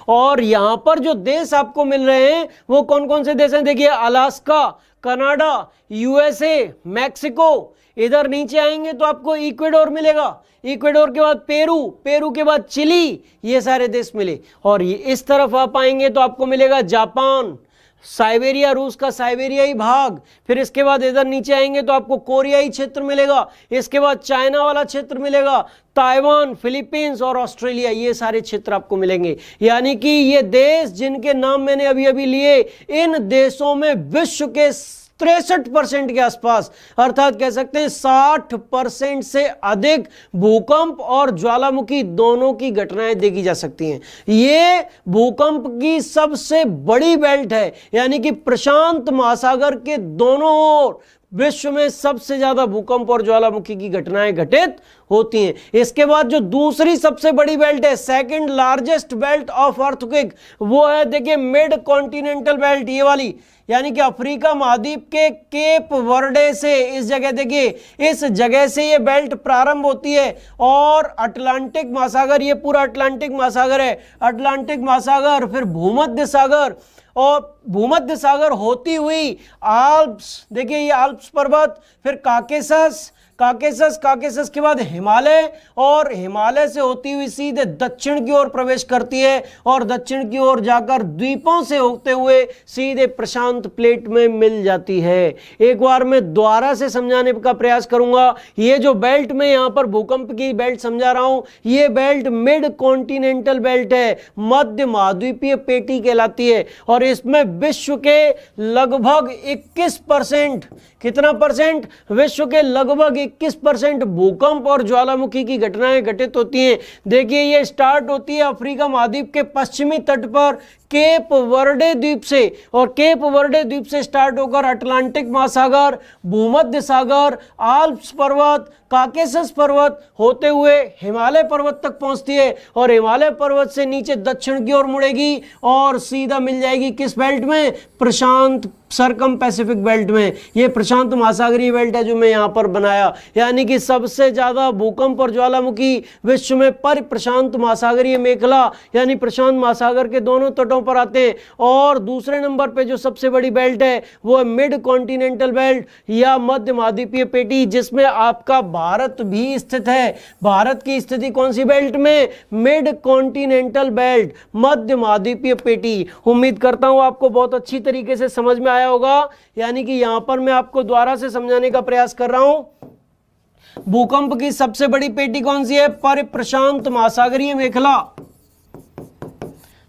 A: और यहां पर जो देश आपको मिल रहे हैं वो कौन कौन से देश हैं? देखिए अलास्का, कनाडा, यूएसए, मैक्सिको। इधर नीचे आएंगे तो आपको इक्वेडोर मिलेगा, इक्वेडोर के बाद पेरू, पेरू के बाद चिली, ये सारे देश मिले। और ये इस तरफ आप आएंगे तो आपको मिलेगा जापान, साइबेरिया, रूस का साइबेरियाई भाग। फिर इसके बाद इधर नीचे आएंगे तो आपको कोरियाई क्षेत्र मिलेगा, इसके बाद चाइना वाला क्षेत्र मिलेगा, ताइवान, फिलीपींस और ऑस्ट्रेलिया, ये सारे क्षेत्र आपको मिलेंगे। यानी कि ये देश जिनके नाम मैंने अभी अभी लिए, इन देशों में विश्व के 63% के आसपास, अर्थात कह सकते हैं 60% से अधिक भूकंप और ज्वालामुखी दोनों की घटनाएं देखी जा सकती हैं। ये भूकंप की सबसे बड़ी बेल्ट है, यानी कि प्रशांत महासागर के दोनों ओर विश्व में सबसे ज्यादा भूकंप और ज्वालामुखी की घटनाएं घटित होती हैं। इसके बाद जो दूसरी सबसे बड़ी बेल्ट है, second largest belt of earthquake, वो है देखिए मिड कॉन्टिनेंटल बेल्ट, ये वाली, यानी कि अफ्रीका महाद्वीप के केप वर्डे से, इस जगह देखिए, इस जगह से ये बेल्ट प्रारंभ होती है और अटलांटिक महासागर, ये पूरा अटलांटिक महासागर है, अटलांटिक महासागर, फिर भूमध्य सागर, और भूमध्य सागर होती हुई आल्प्स, देखिए ये आल्प्स पर्वत, फिर काकेसस, काकेसस के बाद हिमालय, और हिमालय से होती हुई सीधे दक्षिण की ओर प्रवेश करती है और दक्षिण की ओर जाकर द्वीपों से होते हुए सीधे प्रशांत प्लेट में मिल जाती है। एक बार मैं दोबारा से समझाने का प्रयास करूंगा। ये जो बेल्ट में यहां पर भूकंप की बेल्ट समझा रहा हूं, ये बेल्ट मिड कॉन्टिनेंटल बेल्ट है, मध्य महाद्वीपीय पेटी कहलाती है, और इसमें विश्व के लगभग 21%, कितना परसेंट, विश्व के लगभग 21% भूकंप और ज्वालामुखी की घटनाएं घटित होती हैं। देखिए ये स्टार्ट होती है अफ्रीका महाद्वीप के पश्चिमी तट पर केप वर्डे द्वीप से, और केप वर्डे द्वीप से स्टार्ट होकर अटलांटिक महासागर, भूमध्य सागर, आल्प्स पर्वत, काकेसस पर्वत होते हुए हिमालय पर्वत तक पहुंचती है, और हिमालय पर्वत से नीचे दक्षिण की ओर मुड़ेगी और सीधा मिल जाएगी किस बेल्ट में, प्रशांत सरकम पैसिफिक बेल्ट में। ये प्रशांत महासागरीय बेल्ट है जो मैं यहां पर बनाया, यानी कि सबसे ज्यादा भूकंप और ज्वालामुखी विश्व में पर प्रशांत महासागरीय मेखला, यानी प्रशांत महासागर के दोनों तटों पर आते हैं। और दूसरे नंबर पे जो सबसे बड़ी बेल्ट है वो है मिड कॉन्टिनेंटल बेल्ट या मध्य महाद्वीपीय पेटी, जिसमें आपका भारत भी स्थित है। भारत की स्थिति कौन सी बेल्ट में, मिड कॉन्टिनेंटल बेल्ट, मध्य महाद्वीपीय पेटी। उम्मीद करता हूं आपको बहुत अच्छी तरीके से समझ में आया होगा, यानी कि यहां पर मैं आपको दोबारा से समझाने का प्रयास कर रहा हूं। भूकंप की सबसे बड़ी पेटी कौन सी है, परिप्रशांत महासागरीय मेखला,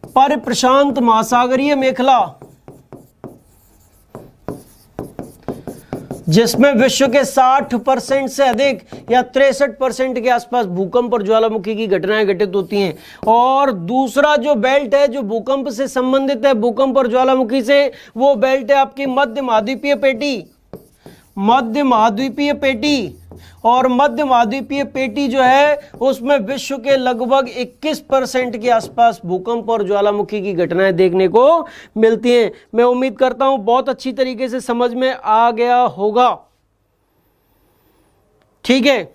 A: परिप्रशांत महासागरीय मेखला, जिसमें विश्व के 60% से अधिक या 63% के आसपास भूकंप और ज्वालामुखी की घटनाएं घटित होती हैं। और दूसरा जो बेल्ट है जो भूकंप से संबंधित है, भूकंप और ज्वालामुखी से, वो बेल्ट है आपकी मध्य महाद्वीपीय पेटी, मध्य महाद्वीपीय पेटी। और मध्य महाद्वीपीय पेटी जो है उसमें विश्व के लगभग 21% के आसपास भूकंप और ज्वालामुखी की घटनाएं देखने को मिलती हैं। मैं उम्मीद करता हूं बहुत अच्छी तरीके से समझ में आ गया होगा। ठीक है,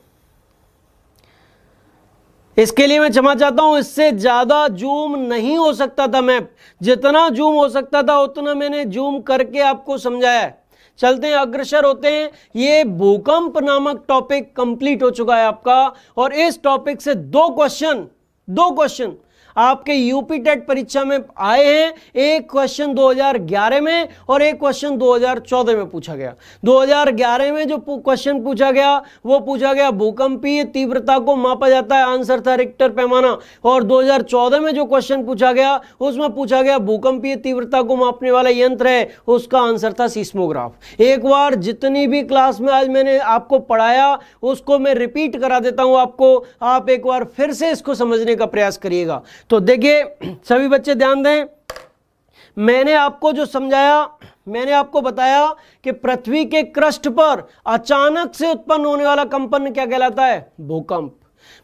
A: इसके लिए मैं क्षमा चाहता हूं, इससे ज्यादा जूम नहीं हो सकता था। मैं जितना जूम हो सकता था उतना मैंने जूम करके आपको समझाया है। चलते हैं, अग्रसर होते हैं। ये भूकंप नामक टॉपिक कंप्लीट हो चुका है आपका, और इस टॉपिक से दो क्वेश्चन आपके यूपी टेट परीक्षा में आए हैं। एक क्वेश्चन 2011 में और एक क्वेश्चन 2014 में पूछा गया। 2011 में जो क्वेश्चन पूछा गया वो पूछा गया भूकंपीय तीव्रता को मापा जाता है, आंसर था रिक्टर पैमाना। और 2014 में जो क्वेश्चन पूछा गया उसमें पूछा गया भूकंपीय तीव्रता को मापने वाला यंत्र है, उसका आंसर था सीस्मोग्राफ। एक बार जितनी भी क्लास में आज मैंने आपको पढ़ाया उसको मैं रिपीट करा देता हूं आपको, आप एक बार फिर से इसको समझने का प्रयास करिएगा। तो देखिए सभी बच्चे ध्यान दें, मैंने आपको जो समझाया, मैंने आपको बताया कि पृथ्वी के क्रस्ट पर अचानक से उत्पन्न होने वाला कंपन क्या कहलाता है? भूकंप।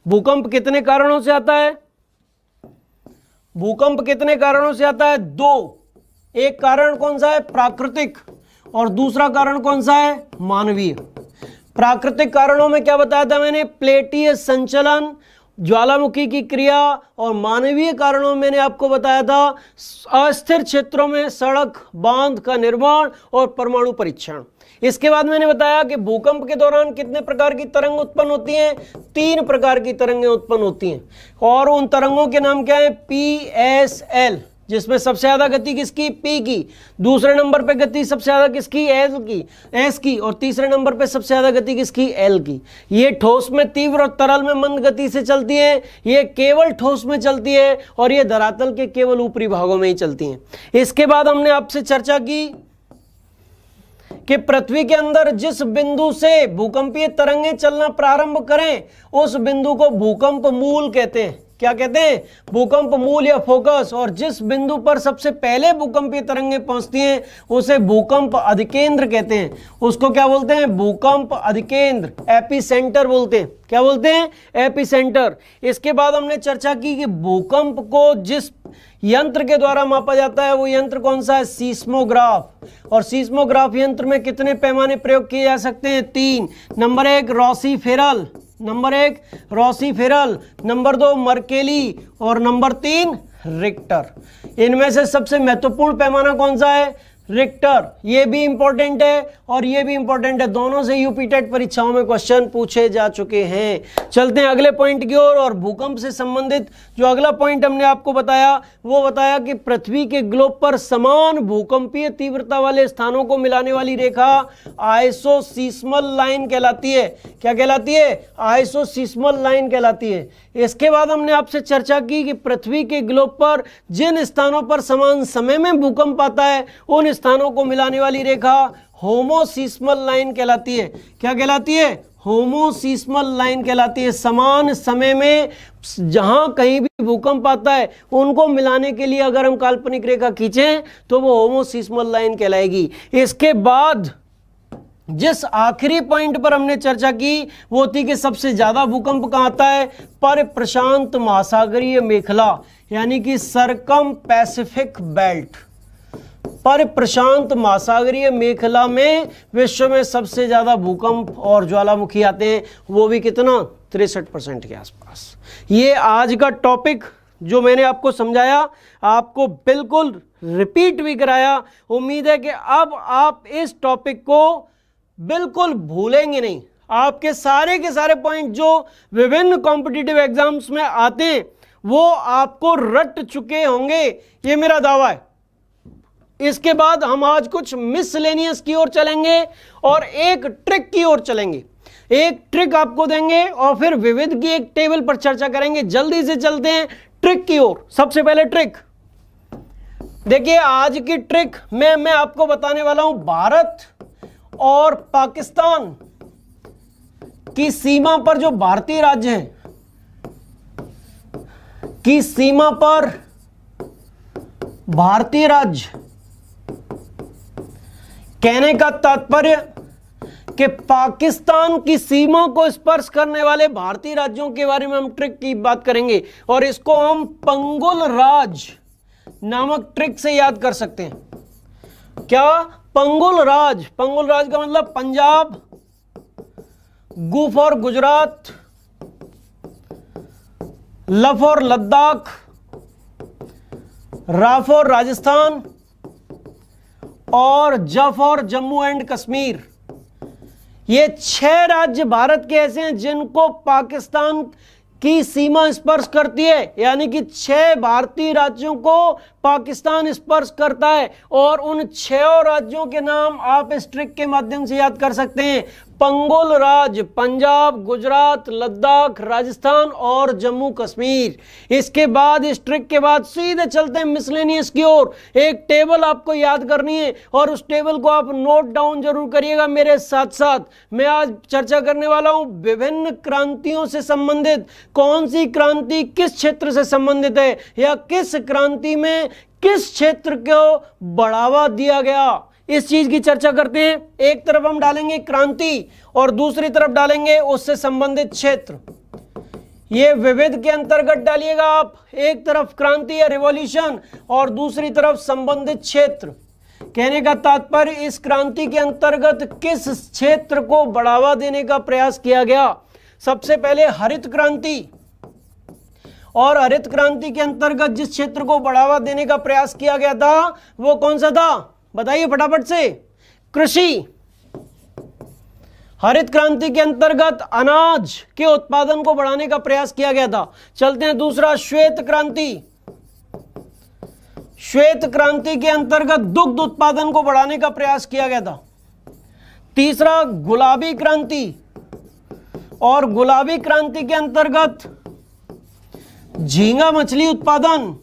A: भूकंप कितने कारणों से आता है? भूकंप कितने कारणों से आता है? दो। एक कारण कौन सा है? प्राकृतिक, और दूसरा कारण कौन सा है? मानवीय। प्राकृतिक कारणों में क्या बताया था मैंने? प्लेटीय संचलन, ज्वालामुखी की क्रिया, और मानवीय कारणों में मैंने आपको बताया था अस्थिर क्षेत्रों में सड़क बांध का निर्माण और परमाणु परीक्षण। इसके बाद मैंने बताया कि भूकंप के दौरान कितने प्रकार की तरंग उत्पन्न होती हैं? 3 प्रकार की तरंगें उत्पन्न होती हैं, और उन तरंगों के नाम क्या है? PSL, जिसमें सबसे ज्यादा गति किसकी? P की। दूसरे नंबर पे गति सबसे ज्यादा किसकी? S की। और तीसरे नंबर पे सबसे ज्यादा गति किसकी? L की। ये ठोस में तीव्र और तरल में मंद गति से चलती है, ये केवल ठोस में चलती है, और ये धरातल के केवल ऊपरी भागों में ही चलती हैं। इसके बाद हमने आपसे चर्चा की कि पृथ्वी के अंदर जिस बिंदु से भूकंपीय तरंगें चलना प्रारंभ करें उस बिंदु को भूकंप मूल कहते हैं। क्या कहते हैं? भूकंप मूल या फोकस। और जिस बिंदु पर सबसे पहले भूकंपीय तरंगें पहुंचती हैं उसे भूकंप अधिकेंद्र कहते हैं। उसको क्या बोलते हैं? भूकंप अधिकेंद्र, एपिसेंटर बोलते हैं। क्या बोलते हैं? एपिसेंटर। इसके बाद हमने चर्चा की कि भूकंप को जिस यंत्र के द्वारा मापा जाता है वो यंत्र कौन सा है? सीस्मोग्राफ। और सीस्मोग्राफ यंत्र में कितने पैमाने प्रयोग किए जा सकते हैं? 3। नंबर 1 रोसीफेरल, नंबर 2 मर्केली, और नंबर 3 रिक्टर। इनमें से सबसे महत्वपूर्ण पैमाना कौन सा है? रिक्टर। ये भी इंपॉर्टेंट है और ये भी इंपॉर्टेंट है, दोनों से यूपी टेट परीक्षाओं में क्वेश्चन पूछे जा चुके हैं। चलते हैं अगले पॉइंट की ओर। और भूकंप से संबंधित जो अगला पॉइंट हमने आपको बताया वो बताया कि पृथ्वी के ग्लोब पर समान भूकंपीय तीव्रता वाले स्थानों को मिलाने वाली रेखा आइसोसीस्मल लाइन कहलाती है। क्या कहलाती है? आइसोसीस्मल लाइन कहलाती है। इसके बाद हमने आपसे चर्चा की कि पृथ्वी के ग्लोब पर जिन स्थानों पर समान समय में भूकंप आता है उन स्थानों को मिलाने वाली रेखा होमोसीस्मल लाइन कहलाती है। क्या कहलाती है? होमोसीस्मल लाइन कहलाती है। समान समय में जहां कहीं भी भूकंप आता है उनको मिलाने के लिए अगर हम काल्पनिक रेखा खींचें तो वो होमोसीस्मल लाइन कहलाएगी। इसके बाद जिस आखिरी पॉइंट पर हमने चर्चा की वो थी कि सबसे ज्यादा भूकंप कहां आता है? पर प्रशांत महासागरीय मेखला, यानी कि सरकम पैसिफिक बेल्ट। पर प्रशांत महासागरीय मेखला में विश्व में सबसे ज्यादा भूकंप और ज्वालामुखी आते हैं, वो भी कितना? 63% के आसपास। ये आज का टॉपिक जो मैंने आपको समझाया आपको बिल्कुल रिपीट भी कराया। उम्मीद है कि अब आप इस टॉपिक को बिल्कुल भूलेंगे नहीं। आपके सारे के सारे पॉइंट जो विभिन्न कॉम्पिटिटिव एग्जाम्स में आते हैं वो आपको रट चुके होंगे, ये मेरा दावा है। इसके बाद हम आज कुछ मिसलेनियस की ओर चलेंगे और एक ट्रिक की ओर चलेंगे। एक ट्रिक आपको देंगे और फिर विविध की एक टेबल पर चर्चा करेंगे। जल्दी से चलते हैं ट्रिक की ओर। सबसे पहले ट्रिक देखिए, आज की ट्रिक में मैं आपको बताने वाला हूं भारत और पाकिस्तान की सीमा पर जो भारतीय राज्य है की सीमा पर भारतीय राज्य, कहने का तात्पर्य कि पाकिस्तान की सीमा को स्पर्श करने वाले भारतीय राज्यों के बारे में हम ट्रिक की बात करेंगे और इसको हम पंगुल राज नामक ट्रिक से याद कर सकते हैं। क्या? पंगुल राज। पंगुल राज का मतलब पंजाब, गु फॉर गुजरात, ल फॉर लद्दाख, रा फॉर राजस्थान और ज फॉर जम्मू एंड कश्मीर। ये 6 राज्य भारत के ऐसे हैं जिनको पाकिस्तान की सीमा स्पर्श करती है, यानी कि 6 भारतीय राज्यों को पाकिस्तान स्पर्श करता है। और उन 6 राज्यों के नाम आप इस ट्रिक के माध्यम से याद कर सकते हैं। पंगोल राज्य, पंजाब, गुजरात, लद्दाख, राजस्थान और जम्मू कश्मीर। इसके बाद इस ट्रिक के बाद सीधे चलते हैं मिसलेनियस की ओर। एक टेबल आपको याद करनी है और उस टेबल को आप नोट डाउन जरूर करिएगा मेरे साथ साथ। मैं आज चर्चा करने वाला हूं विभिन्न क्रांतियों से संबंधित, कौन सी क्रांति किस क्षेत्र से संबंधित है या किस क्रांति में किस क्षेत्र को बढ़ावा दिया गया, इस चीज की चर्चा करते हैं। एक तरफ हम डालेंगे क्रांति और दूसरी तरफ डालेंगे उससे संबंधित क्षेत्र। ये विविध के अंतर्गत डालिएगा आप, एक तरफ क्रांति या रिवॉल्यूशन और दूसरी तरफ संबंधित क्षेत्र। कहने का तात्पर्य इस क्रांति के अंतर्गत किस क्षेत्र को बढ़ावा देने का प्रयास किया गया। सबसे पहले हरित क्रांति, और हरित क्रांति के अंतर्गत जिस क्षेत्र को बढ़ावा देने का प्रयास किया गया था वो कौन सा था, बताइए फटाफट से। कृषि। हरित क्रांति के अंतर्गत अनाज के उत्पादन को बढ़ाने का प्रयास किया गया था। चलते हैं दूसरा, श्वेत क्रांति। श्वेत क्रांति के अंतर्गत दुग्ध उत्पादन को बढ़ाने का प्रयास किया गया था। तीसरा, गुलाबी क्रांति, और गुलाबी क्रांति के अंतर्गत झींगा मछली उत्पादन,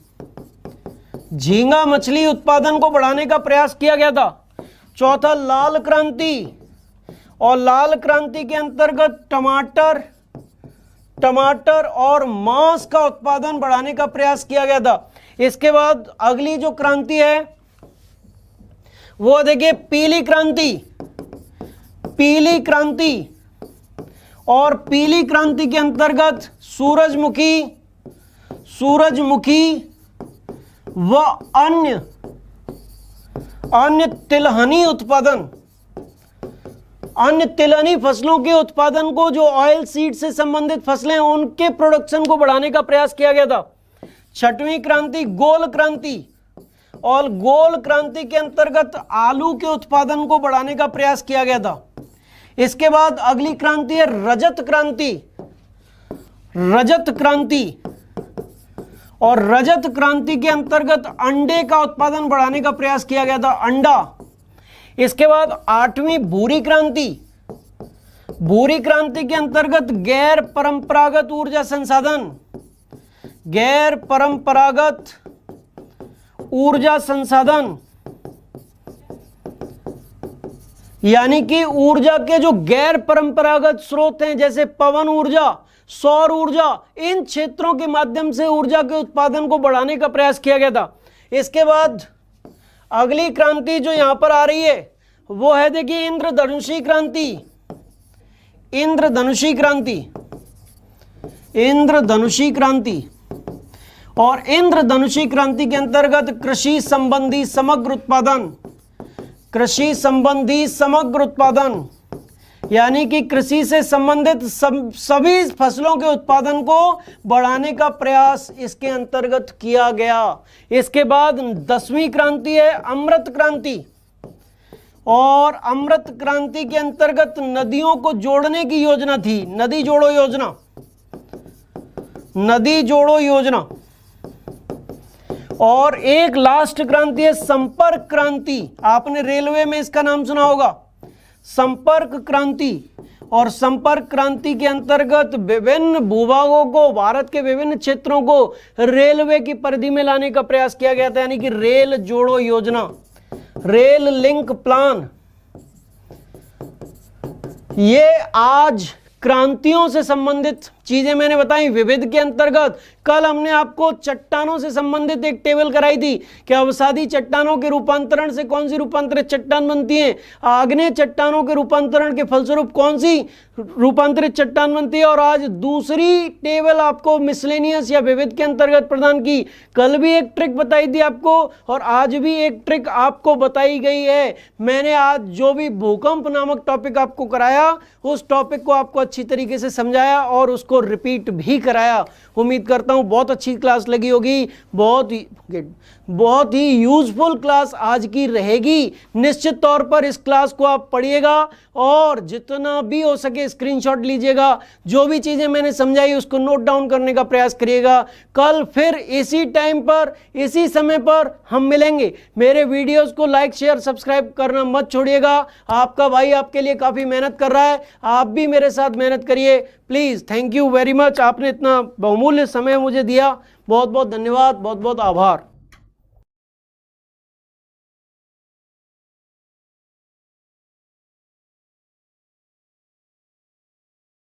A: झींगा मछली उत्पादन को बढ़ाने का प्रयास किया गया था। चौथा, लाल क्रांति, और लाल क्रांति के अंतर्गत टमाटर और मांस का उत्पादन बढ़ाने का प्रयास किया गया था। इसके बाद अगली जो क्रांति है वो देखिए पीली क्रांति। पीली क्रांति, और पीली क्रांति के अंतर्गत सूरजमुखी व अन्य तिलहनी उत्पादन, अन्य तिलहनी फसलों के उत्पादन को, जो ऑयल सीड से संबंधित फसलें हैं उनके प्रोडक्शन को बढ़ाने का प्रयास किया गया था। छठवीं क्रांति गोल क्रांति, और गोल क्रांति के अंतर्गत आलू के उत्पादन को बढ़ाने का प्रयास किया गया था। इसके बाद अगली क्रांति है रजत क्रांति। रजत क्रांति, और रजत क्रांति के अंतर्गत अंडे का उत्पादन बढ़ाने का प्रयास किया गया था, अंडा। इसके बाद आठवीं भूरी क्रांति। भूरी क्रांति के अंतर्गत गैर परंपरागत ऊर्जा संसाधन, गैर परंपरागत ऊर्जा संसाधन, यानी कि ऊर्जा के जो गैर परंपरागत स्रोत हैं जैसे पवन ऊर्जा, सौर ऊर्जा, इन क्षेत्रों के माध्यम से ऊर्जा के उत्पादन को बढ़ाने का प्रयास किया गया था। इसके बाद अगली क्रांति जो यहां पर आ रही है वो है देखिए इंद्रधनुषी क्रांति। इंद्रधनुषी क्रांति, इंद्रधनुषी क्रांति, और इंद्रधनुषी क्रांति के अंतर्गत कृषि संबंधी समग्र उत्पादन, कृषि संबंधी समग्र उत्पादन, यानी कि कृषि से संबंधित सभी फसलों के उत्पादन को बढ़ाने का प्रयास इसके अंतर्गत किया गया। इसके बाद 10वीं क्रांति है अमृत क्रांति, और अमृत क्रांति के अंतर्गत नदियों को जोड़ने की योजना थी, नदी जोड़ो योजना, नदी जोड़ो योजना। और एक लास्ट क्रांति है संपर्क क्रांति, आपने रेलवे में इसका नाम सुना होगा, संपर्क क्रांति। और संपर्क क्रांति के अंतर्गत विभिन्न भूभागों को, भारत के विभिन्न क्षेत्रों को रेलवे की परिधि में लाने का प्रयास किया गया था, यानी कि रेल जोड़ो योजना, रेल लिंक प्लान। ये आज क्रांतियों से संबंधित चीजें मैंने बताई। विविध के अंतर्गत कल हमने आपको चट्टानों से संबंधित एक टेबल कराई थी कि अवसादी चट्टानों के रूपांतरण से कौन सी रूपांतरित चट्टान बनती है, आग्नेय चट्टानों के रूपांतरण के फलस्वरूप कौन सी रूपांतरित चट्टान बनती है। और आज दूसरी टेबल आपको मिसलेनियस या विविध के अंतर्गत प्रदान की। कल भी एक ट्रिक बताई थी आपको और आज भी एक ट्रिक आपको बताई गई है। मैंने आज जो भी भूकंप नामक टॉपिक आपको कराया उस टॉपिक को आपको अच्छी तरीके से समझाया और उसको रिपीट भी कराया। उम्मीद करता हूं बहुत अच्छी क्लास लगी होगी, बहुत ही यूजफुल क्लास आज की रहेगी। निश्चित तौर पर इस क्लास को आप पढ़िएगा और जितना भी हो सके स्क्रीनशॉट लीजिएगा। जो भी चीजें मैंने समझाई उसको नोट डाउन करने का प्रयास करिएगा। कल फिर इसी टाइम पर इसी समय पर हम मिलेंगे। मेरे वीडियोस को लाइक शेयर सब्सक्राइब करना मत छोड़िएगा। आपका भाई आपके लिए काफी मेहनत कर रहा है, आप भी मेरे साथ मेहनत करिए please. Thank you very much, आपने इतना बहुमूल्य समय मुझे दिया। बहुत बहुत धन्यवाद, बहुत बहुत आभार।